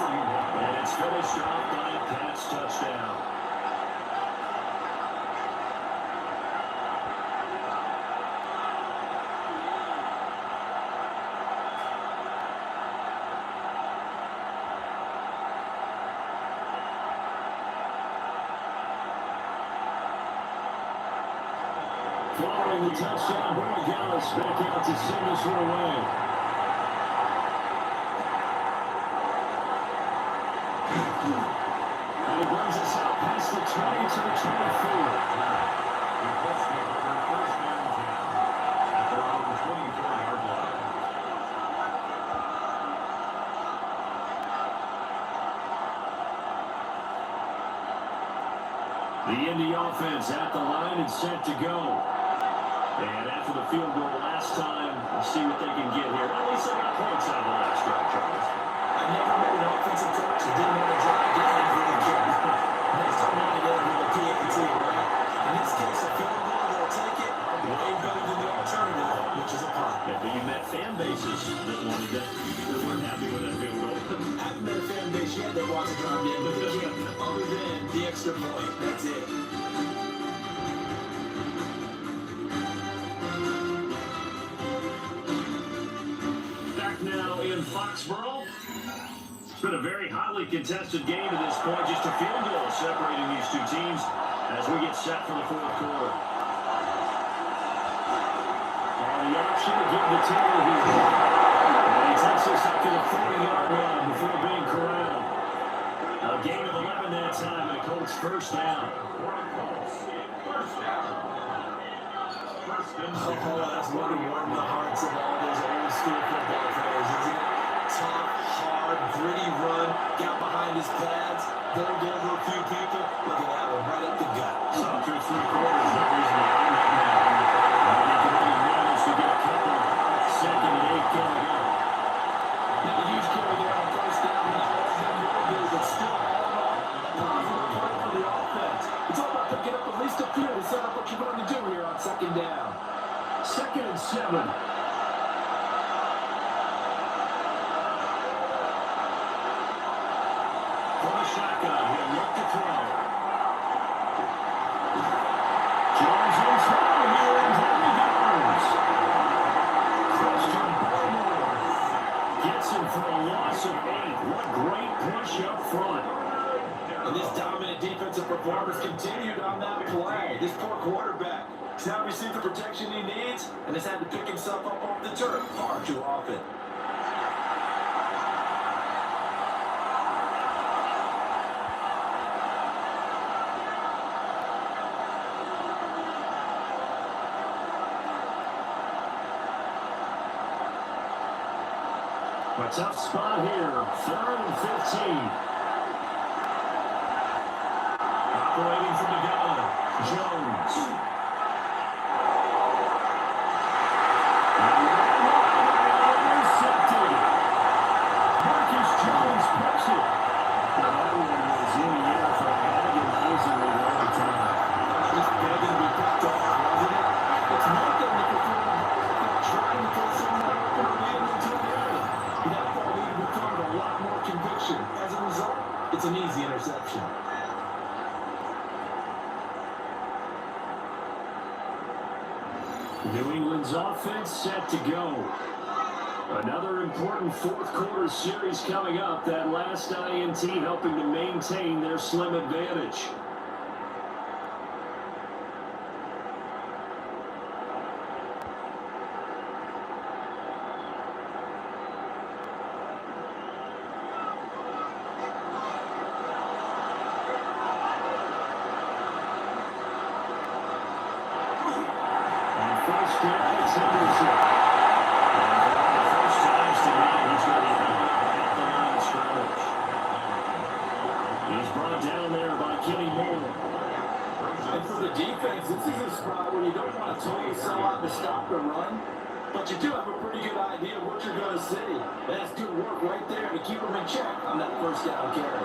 [SPEAKER 1] And it's finished off by a Pats touchdown. Following the touchdown, Borregales back out to send this one away. And he brings us out past the 20 to the 24.
[SPEAKER 4] Requesting for first down at around the 24-yard line.
[SPEAKER 1] The Indy offense at the line and set to go. And after the field goal last time, we'll see what they can get here. At least they got points out of the last drive, Charles.
[SPEAKER 2] I never met an offensive coach who didn't want to drive down for the kick. Next time I get with a PAT, right? In this case, a field goal, they'll take it way better than the alternative, which is a punt.
[SPEAKER 1] Yeah, but you met fan bases that wanted that, that weren't happy with that field goal.
[SPEAKER 2] I haven't met a fan base yet that wants to drive down for the kick, other than the extra point. That's it.
[SPEAKER 1] Back now in Foxborough. It's been a very hotly contested game to this point. Just a field goal separating these two teams as we get set for the 4th quarter. And the option to give the tail here. And he takes us up to the 40-yard line before being corralled. A gain of 11 that time, and the Colts first down.
[SPEAKER 2] Oh, that's one who warmed the hearts of all those old school football players, isn't it? Tough, hard, gritty run, got behind his pads, bowled over a few people. Look at that one, right up the gut.
[SPEAKER 1] So through 3 quarters, no reason to run that now. They can only manage to get a couple. 2nd and 8 coming up.
[SPEAKER 2] Now a huge carry there on first down. Now but still all up. Positive play for the offense. It's all about picking up at least a few to set up what you're going to do here on 2nd down.
[SPEAKER 1] 2nd and 7. For the shotgun, he'll look to throw. Jones in trouble here, and here he goes. Christian Barmore gets him for a loss of 8. What great push up front.
[SPEAKER 2] And this dominant defensive performance continued on that play. This poor quarterback has not received the protection he needs and has had to pick himself up off the turf far too often.
[SPEAKER 1] A tough spot here. 3rd and 15. Operating from the gun, Jones. Intercepted. Marcus Jones picks it. That one was in the air for an agonizingly long time.
[SPEAKER 2] interception.
[SPEAKER 1] New England's offense set to go. Another important fourth quarter series coming up. That last INT helping to maintain their slim advantage.
[SPEAKER 2] But you do have a pretty good idea of what you're going to see. That's good work right there to keep them in check on that first down carry.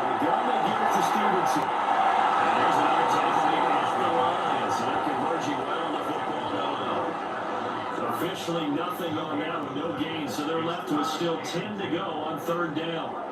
[SPEAKER 1] They're going to give it to Stevenson. And there's another tackle off the line. So they're converging well on the football. Officially nothing on that with no gain. So they're left with still 10 to go on third down.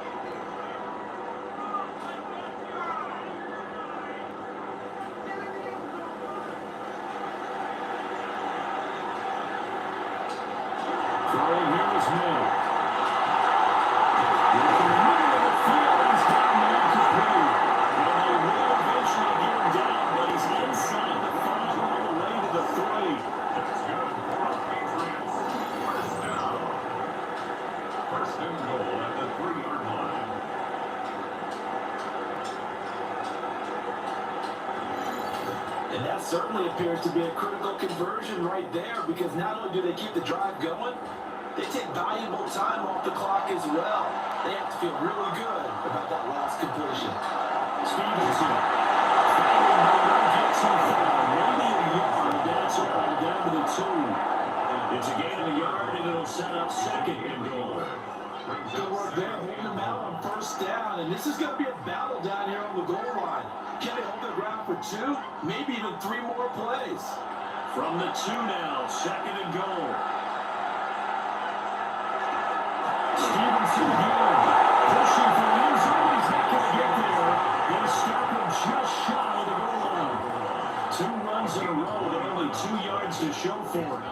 [SPEAKER 2] And that certainly appears to be a critical conversion right there, because not only do they keep the drive going, they take valuable time off the clock as well. They have to feel really good about that last completion.
[SPEAKER 1] Stevenson. Gets him maybe a yard. That's all down to the 2. It's a gain of a yard, and it'll set up second and goal.
[SPEAKER 2] Good work there, holding them out on first down. And this is going to be a battle down here on the goal line. Can they hold their ground for 2, maybe even 3 more plays?
[SPEAKER 1] From the 2 now, second and goal. Stevenson again, pushing for the end zone. He's not going to get there. They stop him just shy of the goal line. 2 runs in a row, but only 2 yards to show for it.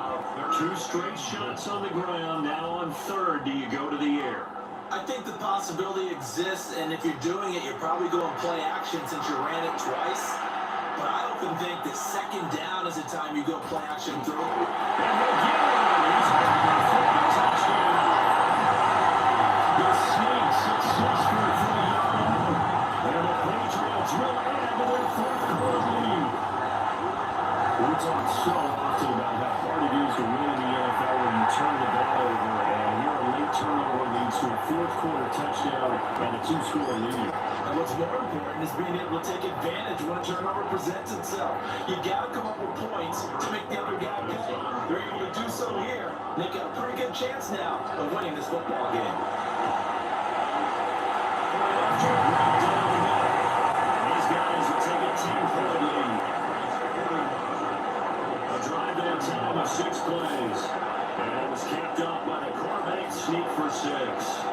[SPEAKER 1] 2 straight shots on the ground. Now on third, do you go to the air?
[SPEAKER 2] I think the possibility exists, and if you're doing it, you're probably going play action since you ran it twice. But I often think that second down is the time you go play action through.
[SPEAKER 1] And they'll get it. He's got a touchdown. The sneak successful for the yard. And the Patriots will add to their fourth quarter lead. We talk so often about how hard it is to win in the NFL when you turn the ball over, and here a late turnover leads to a fourth quarter touchdown and a 2-score lead.
[SPEAKER 2] And what's more important is being able to take advantage when a turnover presents itself. You got to come up with points to make the other guy pay. They're able to do so here. They've got a pretty good chance now of winning this football game.
[SPEAKER 1] These guys will take a 10-point lead. A drive to a time of 6 plays. And it was capped off by the quarterback sneak for 6.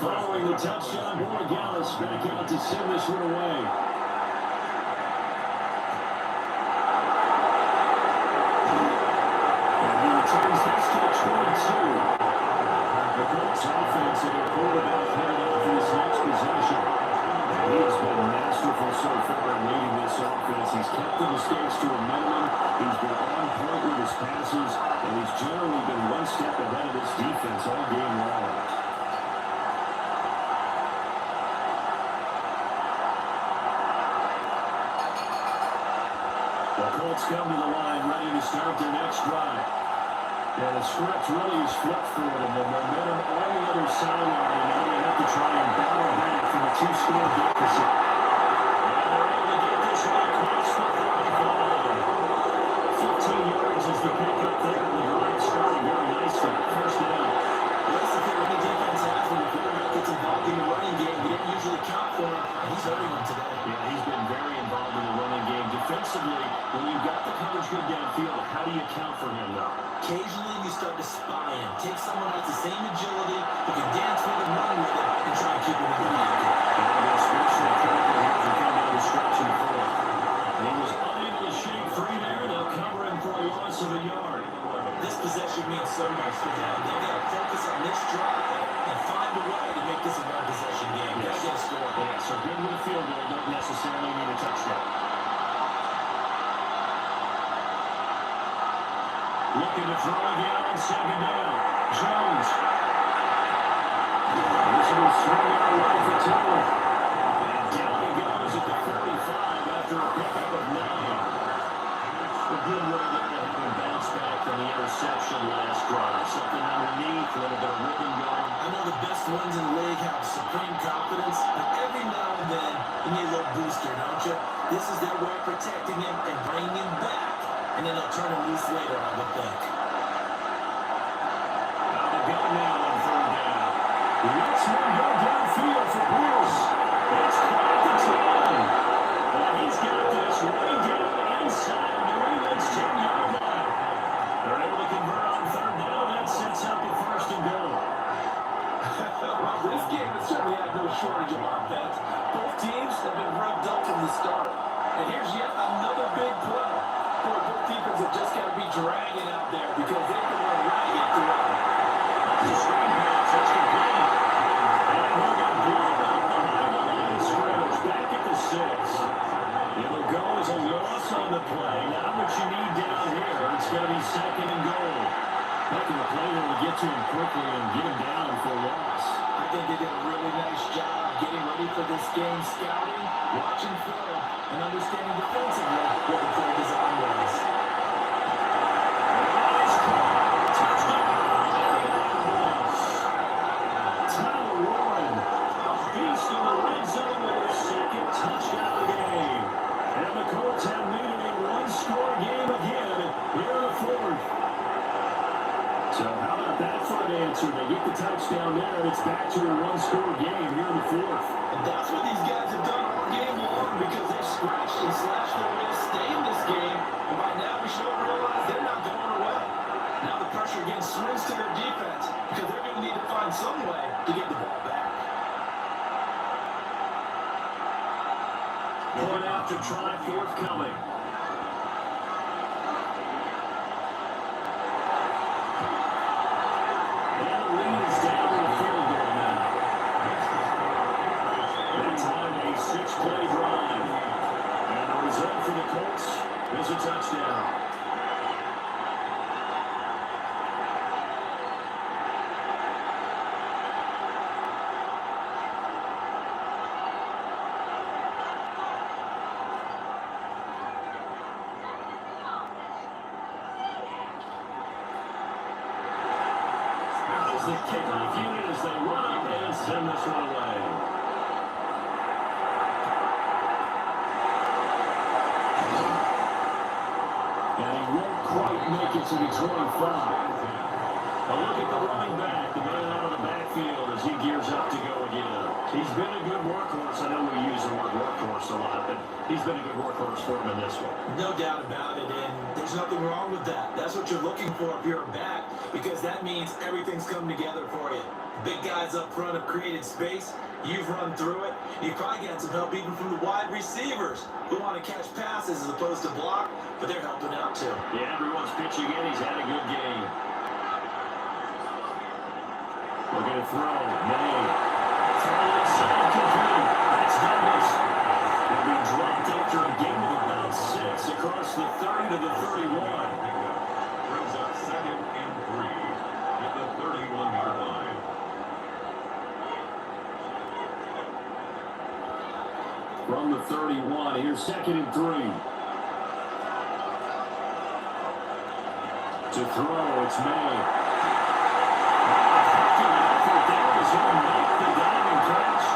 [SPEAKER 1] Following the touchdown, Borregales back out to send this one away. And he returns this to the 22. The Colts offense and their quarterback headed out for this next possession. And he has been masterful so far in leading this offense. He's kept the mistakes to a minimum. He's been on point with his passes, and he's generally been one step ahead of this defense all game long. The Colts come to the line ready to start their next drive. And the script really is flipped for them. The momentum on the other sideline, and now they have to try and battle back from a 2-score deficit. And they're able to get this one across the 35.
[SPEAKER 2] hurting him today.
[SPEAKER 1] Yeah, he's been very involved in the running game. Defensively, when you've got the coverage good downfield, how do you account for him, though?
[SPEAKER 2] Occasionally, you start to spy him. Take someone who has the same agility, who can dance with him, run with him, and try to keep him in the pocket.
[SPEAKER 1] Especially careful here as we come down the stretch in the fourth. And he was unable to shake free there. They'll cover him for a loss of a yard.
[SPEAKER 2] This possession means so much to them. They've got to focus on this drive and find a way to make this a one-possession game. Yes. Got to get a score.
[SPEAKER 1] Yeah, so good with a field goal. Don't necessarily need a touchdown. Looking to throw again on second down. Jones. This will swing out right for two. And down he goes at the 35 after a pickup of 9. A good way there to have him bounce back from the interception last drive. Something underneath, a little bit of rhythm going.
[SPEAKER 2] I know the best ones in the league have supreme confidence, but every now and then you need a little booster, don't you? This is their way of protecting him and bringing him back, and then they'll turn him loose later, I would think.
[SPEAKER 1] Out the gun now on third down. Let's go downfield for Bruce. It's quite the time. And he's got this way down inside New England's 10-yard line. They're able to convert on third down. That sets up a first and goal.
[SPEAKER 2] Well, this game has certainly had no shortage of offense. Both teams have been revved up from the start. And here's yet another big play. Boy, both defenses have just got to be dragging out there because they've been run ragged throughout.
[SPEAKER 1] That's a screen pass. That's complete. And we're going to bring it up behind the line of scrimmage. Back at the 6. It'll go as a loss on the play. Not what you need down here. It's going to be second and goal. Making the play when we get to him quickly and get him down for a loss.
[SPEAKER 2] I think they did a really nice job getting ready for this game, scouting, watching film, and understanding defensively what the play design was.
[SPEAKER 1] Touchdown! Tyler Warren, a beast in the red zone with their second touchdown of the game. And the Colts have made it a one-score game again here in the fourth. So how about that for an answer? They get the touchdown there, and it's back to a one-score game here in the fourth.
[SPEAKER 2] And that's what these guys have done all game long because they've scratched and slashed their way to stay in this game. And by now we should have realized they're not going away. Now the pressure again swings to their defense because they're going to need to find some way to get the ball back.
[SPEAKER 1] Point out to try forthcoming. Six-play drive. And the result for the Colts is a touchdown. As the kickoff unit as they run up and send this one away. Make it to the 25. A look at the running back, the man out of the backfield as he gears up to go again. He's been a good workhorse. I know we use the word workhorse a lot, but he's been a good workhorse for him in this one.
[SPEAKER 2] No doubt about it, and there's nothing wrong with that. That's what you're looking for if you're a back, because that means everything's coming together for you. Big guys up front have created space. You've run through it. You've probably got some help even from the wide receivers who want to catch passes as opposed to block, but they're helping out too.
[SPEAKER 1] Yeah, everyone's pitching in. He's had a good game. Looking to throw. May. Throw inside, complete. That's Douglas. He'll be dropped after a game of about 6 across the 30 to the 31.
[SPEAKER 4] Brings up second and 3 at the 31-yard line.
[SPEAKER 1] From the 31, here's second and 3. To throw, it's May. He'll make the diving catch.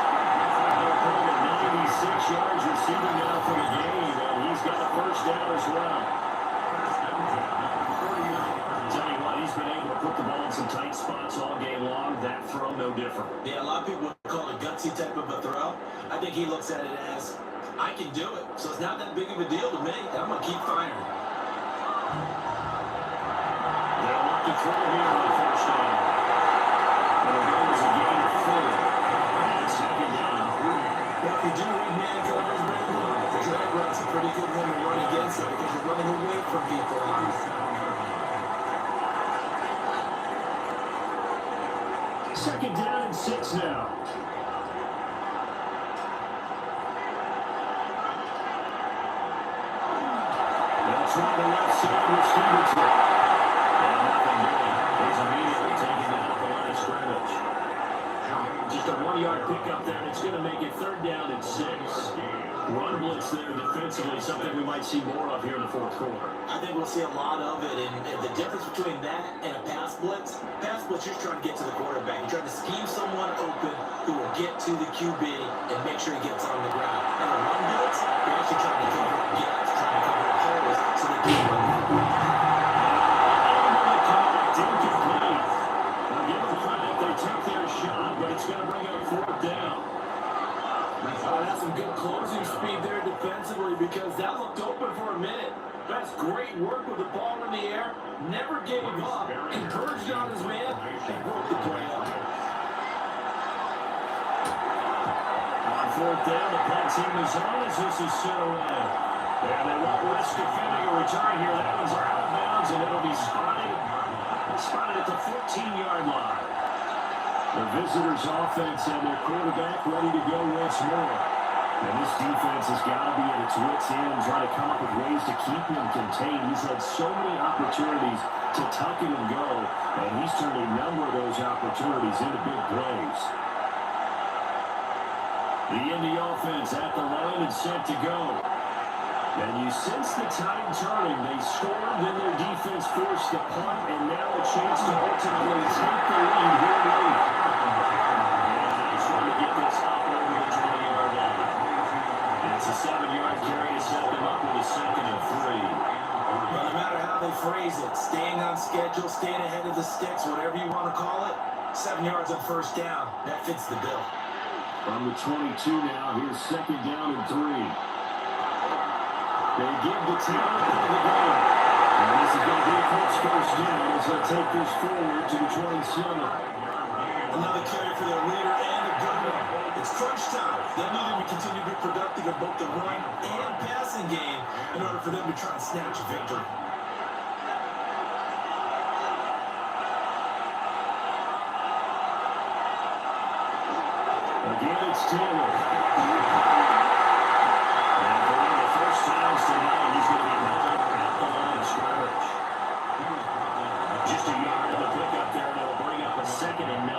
[SPEAKER 1] They're putting at 96 yards receiving now for the game, and he's got a first down as well. Tell you what, he's been able to put the ball in some tight spots all game long. That throw, no different.
[SPEAKER 2] Yeah, a lot of people would call it a gutsy type of a throw. I think he looks at it as, I can do it, so it's not that big of a deal to me, and I'm going to keep firing.
[SPEAKER 1] They'll look to throw here on the first down. And it goes a gain of 4. And second down.
[SPEAKER 2] Well, if you do read man coverage, the drag routes a pretty good one to run against it because you're running away from people.
[SPEAKER 1] Second down and 6 now. They'll try the left side with Stevenson. And nothing doing. He's immediately taken down at the line of scrimmage. Just a 1-yard pickup there, and it's going to make it third down and 6. Run blitz there defensively, something we might see more of here in the fourth quarter.
[SPEAKER 2] I think we'll see a lot of it, and the difference between that and a pass blitz, you're trying to get to the quarterback. You're trying to scheme someone open who will get to the QB and make sure he gets on the ground. And a run blitz, you're actually trying to cover up gaps, trying to cover up holes so they can't run the ball.
[SPEAKER 1] Incomplete. We'll give them credit. They take their shot, but it's going to bring up fourth down.
[SPEAKER 2] That's some good closing speed there defensively because that looked open for a minute. That's great work with the ball in the air. Never gave up. Encouraged on his man and broke the play up.
[SPEAKER 1] On fourth down, the punt team is on as this is set away. And they won't risk defending a return here. That one's out of bounds, and it'll be spotted at the 14-yard line. The visitors' offense and their quarterback ready to go once more. And this defense has got to be at its wits' end, trying to come up with ways to keep him contained. He's had so many opportunities to tuck it and go, and he's turned a number of those opportunities into big plays. The Indy offense at the line and set to go. And you sense the tide turning. They scored, then their defense forced the punt, and now a chance to ultimately take the lead here late. And trying to get this up over the 20-yard line. It's a 7-yard carry to set them up with a 2nd and 3.
[SPEAKER 2] Well, no matter how they phrase it, staying on schedule, staying ahead of the sticks, whatever you want to call it, 7 yards on first down. That fits the bill.
[SPEAKER 1] From the 22 now, here's 2nd down and 3. They give the Taylor out of the game. And this is going to be a Colts first down as they take this forward to the 27.
[SPEAKER 2] Another carry for their leader and a good one. It's crunch time. They need him to continue to be productive in both the run and passing game in order for them to try and snatch a victory.
[SPEAKER 1] Again, it's Taylor. And for one of the first times tonight, he's going to be held at the line of scrimmage. Just a yard of the pickup there, and it'll bring up a 2nd and 9.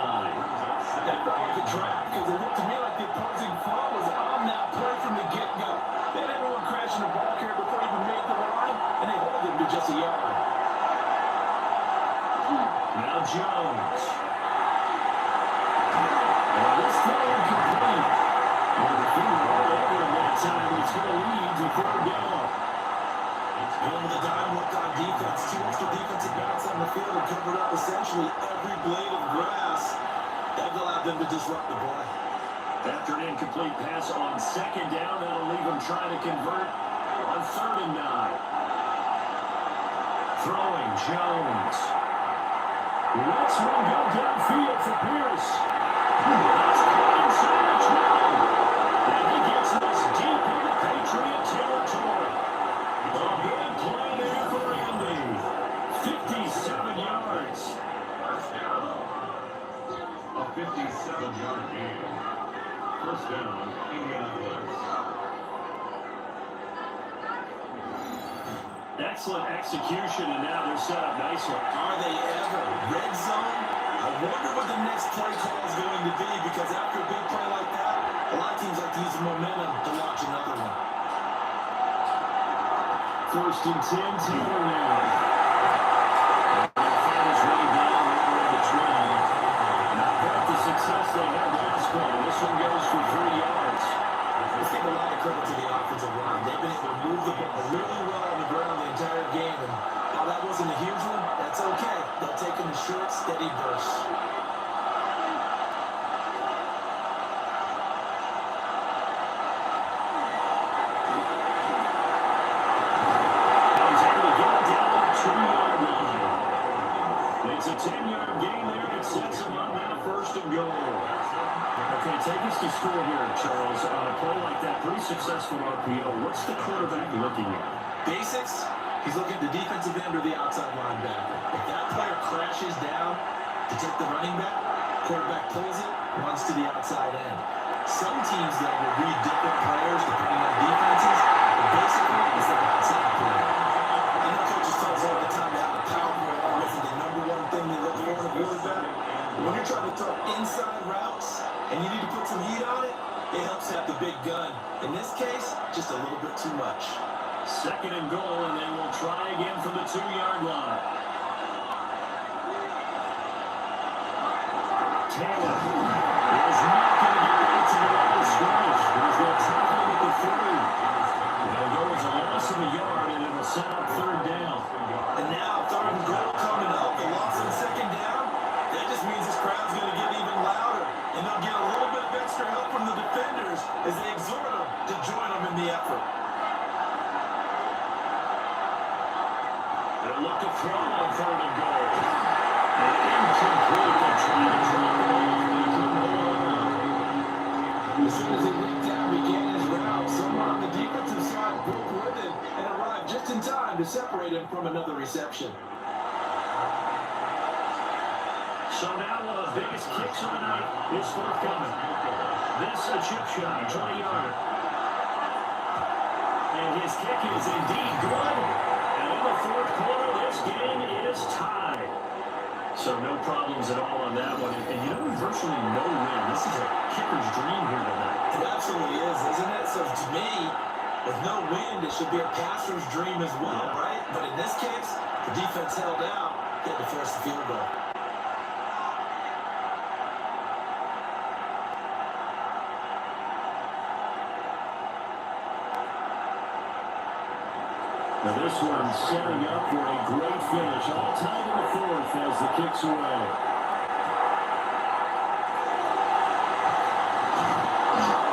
[SPEAKER 2] That ball was a trap because it looked to me like the opposing front was on that play from the get-go. They had everyone crashing the ball carrier before he even made the line, and they hold him to just a yard.
[SPEAKER 1] Now Jones. And this throw incomplete. Well, the finger all over him that time. It's going to lead to 3rd down.
[SPEAKER 2] And with a dime look on defense, 2 extra defensive backs on the field and covered up essentially every blade of grass. That allowed them to disrupt the play.
[SPEAKER 1] After an incomplete pass on 2nd down, that'll leave them trying to convert on 3rd and 9. Throwing Jones. Let's one go downfield for Pierce. That's caught inside the 20. And he gets this deep into Patriot territory. A big play there for Andy. 57 yards.
[SPEAKER 4] First down. A 57-yard gain. First down, Indianapolis.
[SPEAKER 1] Excellent execution, and now they're set up nicely.
[SPEAKER 2] Are they ever? Red zone? I wonder what the next play call is going to be because after a big play like that, a lot of teams like to use the momentum to launch another one.
[SPEAKER 1] 1st and 10, Taylor now. Fans way down over in the train. Not quite the success they had last play. This one goes for 3 yards.
[SPEAKER 2] Let's give a lot of credit to the offensive line. They've been able to move the ball really well on the ground the entire game. And while that wasn't a huge one, that's okay. They'll take them in short, steady bursts.
[SPEAKER 1] successful RPO, what's the quarterback looking at?
[SPEAKER 2] Basics, he's looking at the defensive end or the outside linebacker. If that player crashes down to take the running back, quarterback pulls it, runs to the outside end. Some teams, though, will read different players depending on defenses, but basically it's that outside player. I know coaches tell us all the time to have a powerful arm isn't the number one thing they look for in a quarterback. When you're trying to throw inside routes and you need to put some heat on it, it helps have the big gun. In this case, just a little bit too much.
[SPEAKER 1] Second and goal, and they will try again from the 2-yard line. Taylor is not going to get back to the line of scrimmage. There's that tackle at the 3. They'll go as a loss of a yard, and it'll set up third down.
[SPEAKER 2] And now third and goal coming up. The loss on second down. That just means this crowd's going to get even louder. And they'll get a little bit of extra help from the defenders as they exhort them to join them in the effort.
[SPEAKER 1] They'll look to throw on third and goal. Incomplete. They're trying to draw the ball.
[SPEAKER 2] As soon as he leaped down, began his route. Someone on the defensive side broke with him and arrived just in time to separate him from another reception.
[SPEAKER 1] So now one of the biggest kicks of the night is forthcoming. This a chip shot, 20-yarder. And his kick is indeed good. And in the fourth quarter, this game is tied. So no problems at all on that one. And you know, virtually no win. This is a kicker's dream here tonight.
[SPEAKER 2] It absolutely is, isn't it? So to me, with no wind, it should be a passer's dream as well, right? But in this case, the defense held out, had to force the field goal.
[SPEAKER 1] Now this one setting up for a great finish. All tied in the fourth as the kick's away.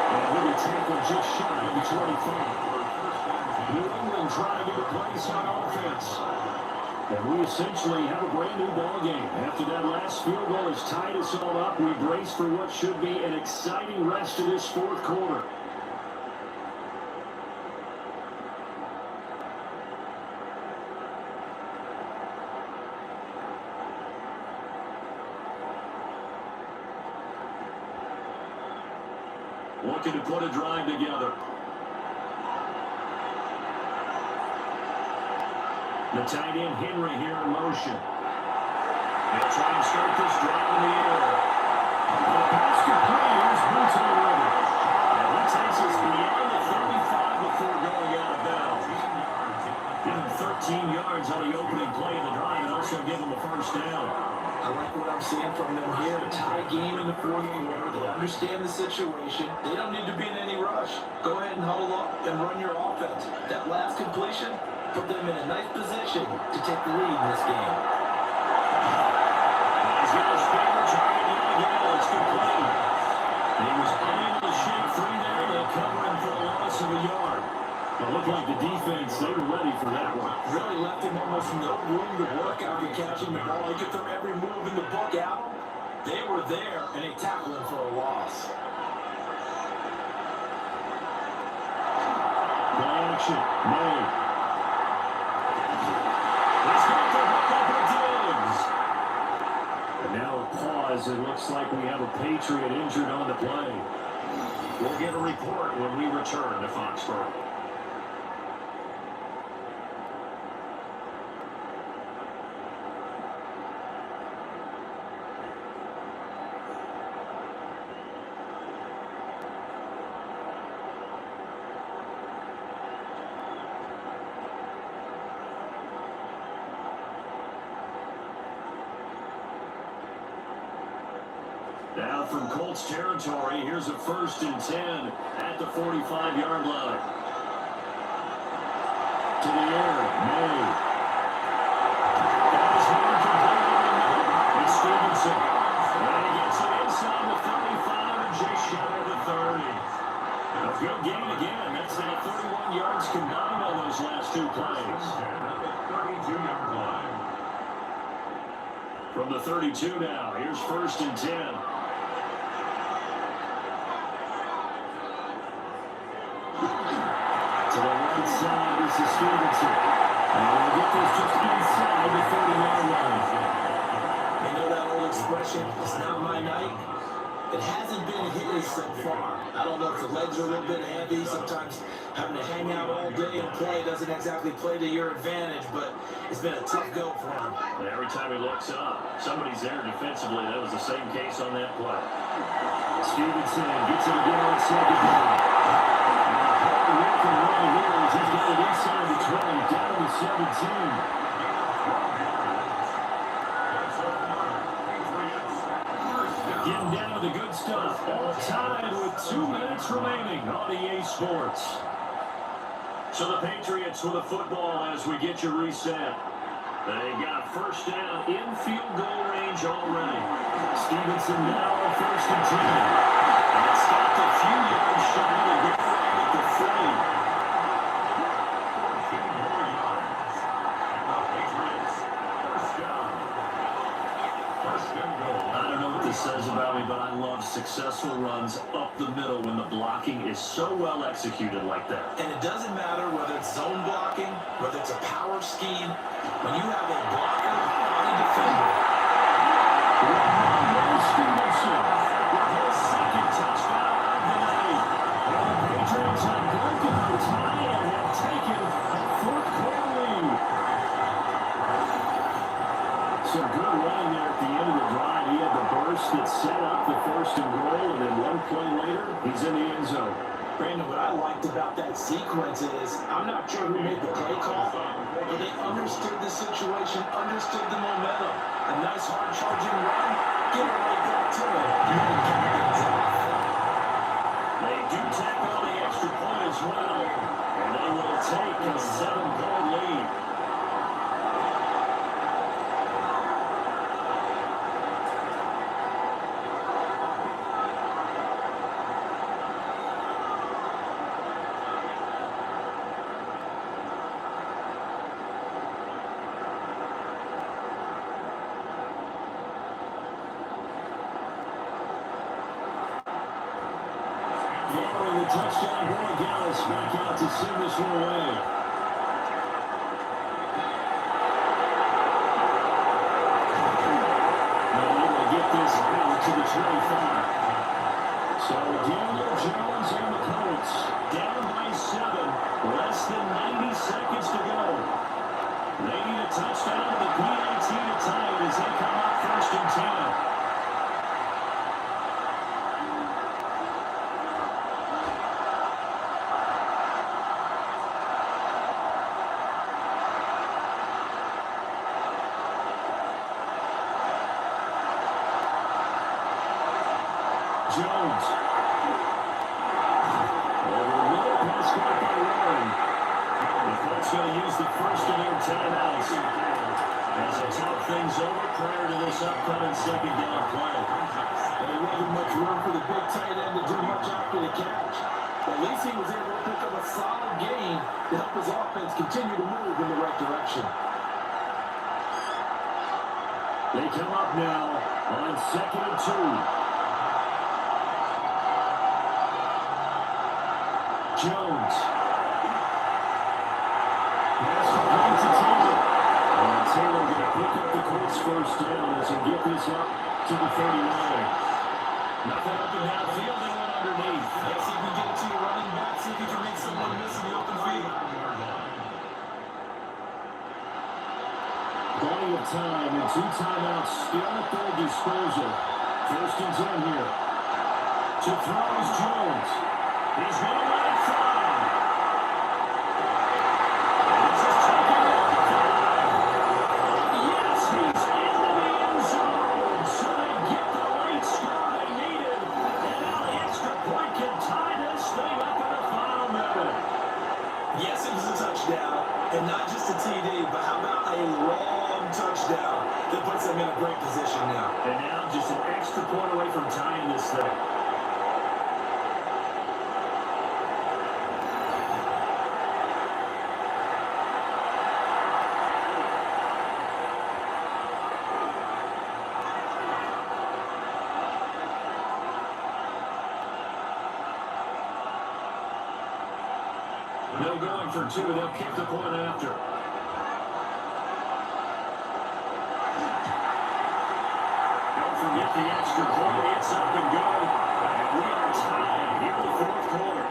[SPEAKER 1] And with a tackle just shy of the 25. New England trying to get a place on offense. And we essentially have a brand new ball game. After that last field goal has tied us all up, we brace for what should be an exciting rest of this fourth quarter. Looking to put a drive together. The tight end Henry here in motion. They'll try and start this drive in the air. The pass complete is boots on the river. And he takes us beyond the 35 before going out of bounds. Give him 13 yards on the opening play of the drive and also give him a first down.
[SPEAKER 2] I like what I'm seeing from them here. A tie game in the fourth quarter. They understand the situation. They don't need to be in any rush. Go ahead and huddle up and run your offense. That last completion put them in a nice position to take the lead in this game.
[SPEAKER 1] He's got his favorite target again. It's complete. He was unable to shake free there. They cover him for a loss of a yard. It looked like the defense, they were ready for that one.
[SPEAKER 2] Really left him almost no room to work after catching the ball. He could throw every move in the book at him. They were there, and they tackled him for a loss.
[SPEAKER 1] Play action. Made. He's got the hook up with Diggs. And now a pause. It looks like we have a Patriot injured on the play. We'll get a report when we return to Foxborough. Now from Colts territory, here's a 1st and 10 at the 45-yard line. To the air, May. That is more complete. It's Stevenson. And he gets it inside the 35 and just shy of the 30. A good gain again. That's 31 yards combined on those last two plays.
[SPEAKER 4] 32-yard line.
[SPEAKER 1] From the 32 now, here's 1st and 10. To the right side is the Stevenson. And we'll get this just inside the 30-yard line.
[SPEAKER 2] You know that old expression, it's not my night? It hasn't been his so far. I don't know if the legs are a little bit heavy. Sometimes having to hang out all day and play doesn't exactly play to your advantage, but it's been a tough go for him.
[SPEAKER 1] And every time he looks up, somebody's there defensively. That was the same case on that play. Stevenson gets it again on second down. Hard working right here as he's got it inside the 20, down to 17. Getting down to the good stuff. All tied with 2 minutes remaining on EA Sports. So the Patriots with the football as we get you reset. They got first down in field goal range already. Stevenson now on 1st and 10. And it's stopped a few yards shy of the goal line at the 30. I don't know what this says about me, but I love successful runs up the middle when the blocking is so well executed like that.
[SPEAKER 2] And it doesn't matter whether it's zone blocking, whether it's a power scheme. When you have a blocker on a defender.
[SPEAKER 1] Stevenson with his second touchdown of the night. And the Patriots have broken the tie and have taken a 4th-quarter lead. Some good running there at the end of the drive. He had the burst that set up the 1st and goal, and then one play later, he's in the end zone.
[SPEAKER 2] Brandon, what I liked about that sequence is, I'm not sure who made the play call, but they understood the situation, understood the momentum. A nice hard-charging run, get it right back to it.
[SPEAKER 1] They do tack on the extra point as well, and they will take a 7-goal lead. Following the touchdown, Borregales back out to send this one away. Now able to get this out to the 25. So Daniel Jones and the Colts down by 7. Less than 90 seconds to go. They need a touchdown to the PAT to tie it as they come up 1st and 10. Jones. Over the middle, pass caught by Warren. The Colts going to use the first of their timeouts as they talk things over prior to this upcoming 2nd down play.
[SPEAKER 2] There wasn't much room for the big tight end to do much after the catch. At least he was able to pick up a solid gain to help his offense continue to move in the right direction.
[SPEAKER 1] They come up now on 2nd and 2. Jones. Pass complete to Taylor. And Taylor going to pick up the Colts first down as he get this up to the 39. Nothing up and downfield, they went underneath.
[SPEAKER 2] Yes, he can get it to your running back, see if he can make someone miss in the open field.
[SPEAKER 1] Plenty of time and 2 timeouts still at their disposal. 1st and 10 here. To throw is Jones. He's going to let it fly. This is taken off the 5. Yes, he's into the end zone. So they get the late score they needed. And now the extra point can tie this thing up in the final minute.
[SPEAKER 2] Yes, it was a touchdown, and not just a TD, but how about a long touchdown that puts them in a great position now.
[SPEAKER 1] And now just an extra point away from tying this thing. They're going for two. They'll kick the point after. Don't forget the extra point. It's up and good. And we are tied here in the fourth quarter.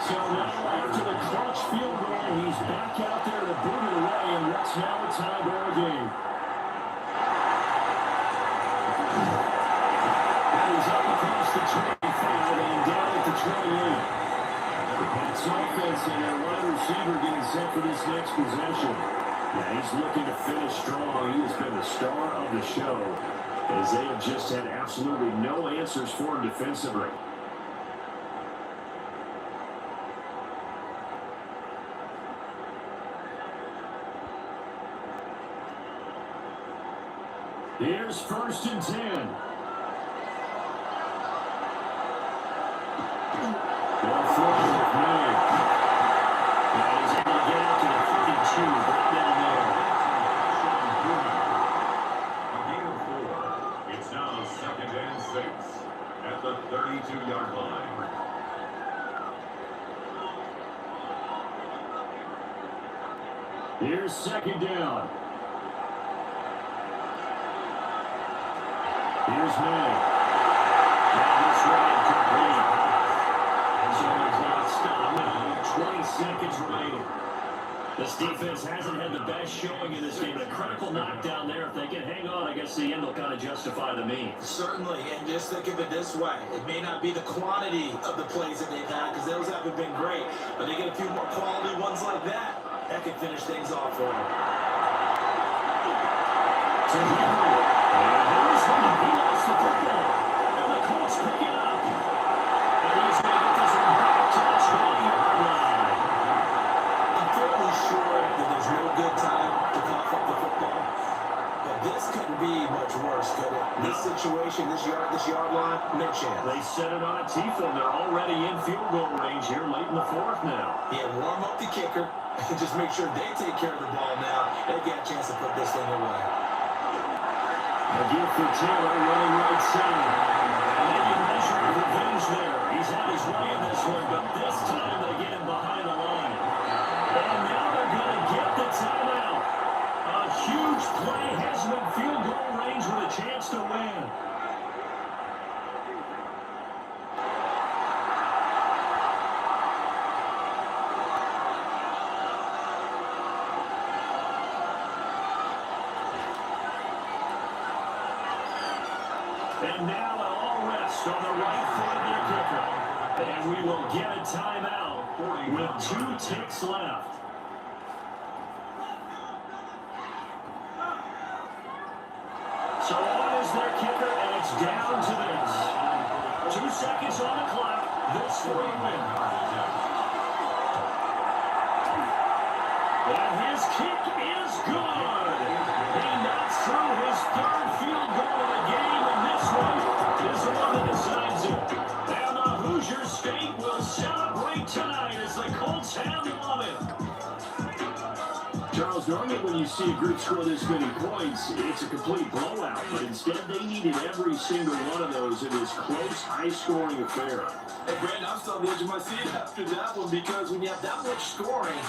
[SPEAKER 1] So now after the clutch field goal, he's back out there to boot it away, and what's now a tie-ball game. And he's up across the 25 and down at the 28. That's offense and their wide receiver getting set for this next possession. Yeah, he's looking to finish strong. He has been the star of the show, as they have just had absolutely no answers for him defensively. Here's 1st and 10. They'll throw it with May. Now he's able to get out to the 32, right down there.
[SPEAKER 4] A gain of 4. It's now 2nd and 6 at the 32-yard line.
[SPEAKER 1] Here's 2nd down. Here's May. And this way complete. So the clock stopped now. 20 seconds remaining. This defense hasn't had the best showing in this game. A critical knockdown there. If they can hang on, I guess the end will kind of justify the means.
[SPEAKER 2] Certainly, and just think of it this way. It may not be the quantity of the plays that they've had, because those haven't been great, but they get a few more quality ones like that. That can finish things off for them.
[SPEAKER 1] He lost the football, and the Colts pick it up. And he's going to get this one back to the 20-yard line.
[SPEAKER 2] I'm fairly sure that there's no good time to cough up the football, but this couldn't be much worse, could it? This situation, this yard line, no chance.
[SPEAKER 1] They set it on a T-film. They're already in field goal range here late in the fourth now.
[SPEAKER 2] Yeah, warm up the kicker and just make sure they take care of the ball now. They've got a chance to put this thing away.
[SPEAKER 1] A gift for Taylor running right side. And they can measure revenge there. He's had his way in this one, but this time they get him behind the line. And now they're going to get the timeout. A huge play has him in field goal range with a chance to win. And now an all rest on the right foot of their kicker. And we will get a timeout with 2 ticks left. So on is their kicker, and it's down to this. 2 seconds on the clock. This for a win. And his kick is good. He knocks through his 3rd field goal of the game, and this one is the one that decides it. And the Hoosier State will celebrate tonight as the Colts have won it. Charles, normally when you see a group score this many points, it's a complete blowout. But instead, they needed every single one of those in this close, high-scoring affair.
[SPEAKER 2] Hey, Brandon, I'm still on the edge of my seat after that one, because when you have that much scoring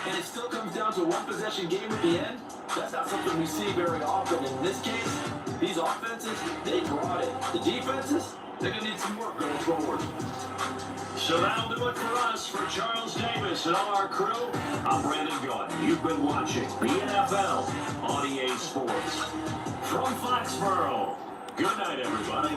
[SPEAKER 2] and it still comes down to a one-possession game at the end, that's not something we see very often. In this case, these offenses, they brought it. The defenses, they're going to need some work going forward.
[SPEAKER 1] So that'll do it for us. For Charles Davis and all our crew, I'm Brandon Gaudin. You've been watching the NFL on EA Sports. From Foxborough, good night, everybody.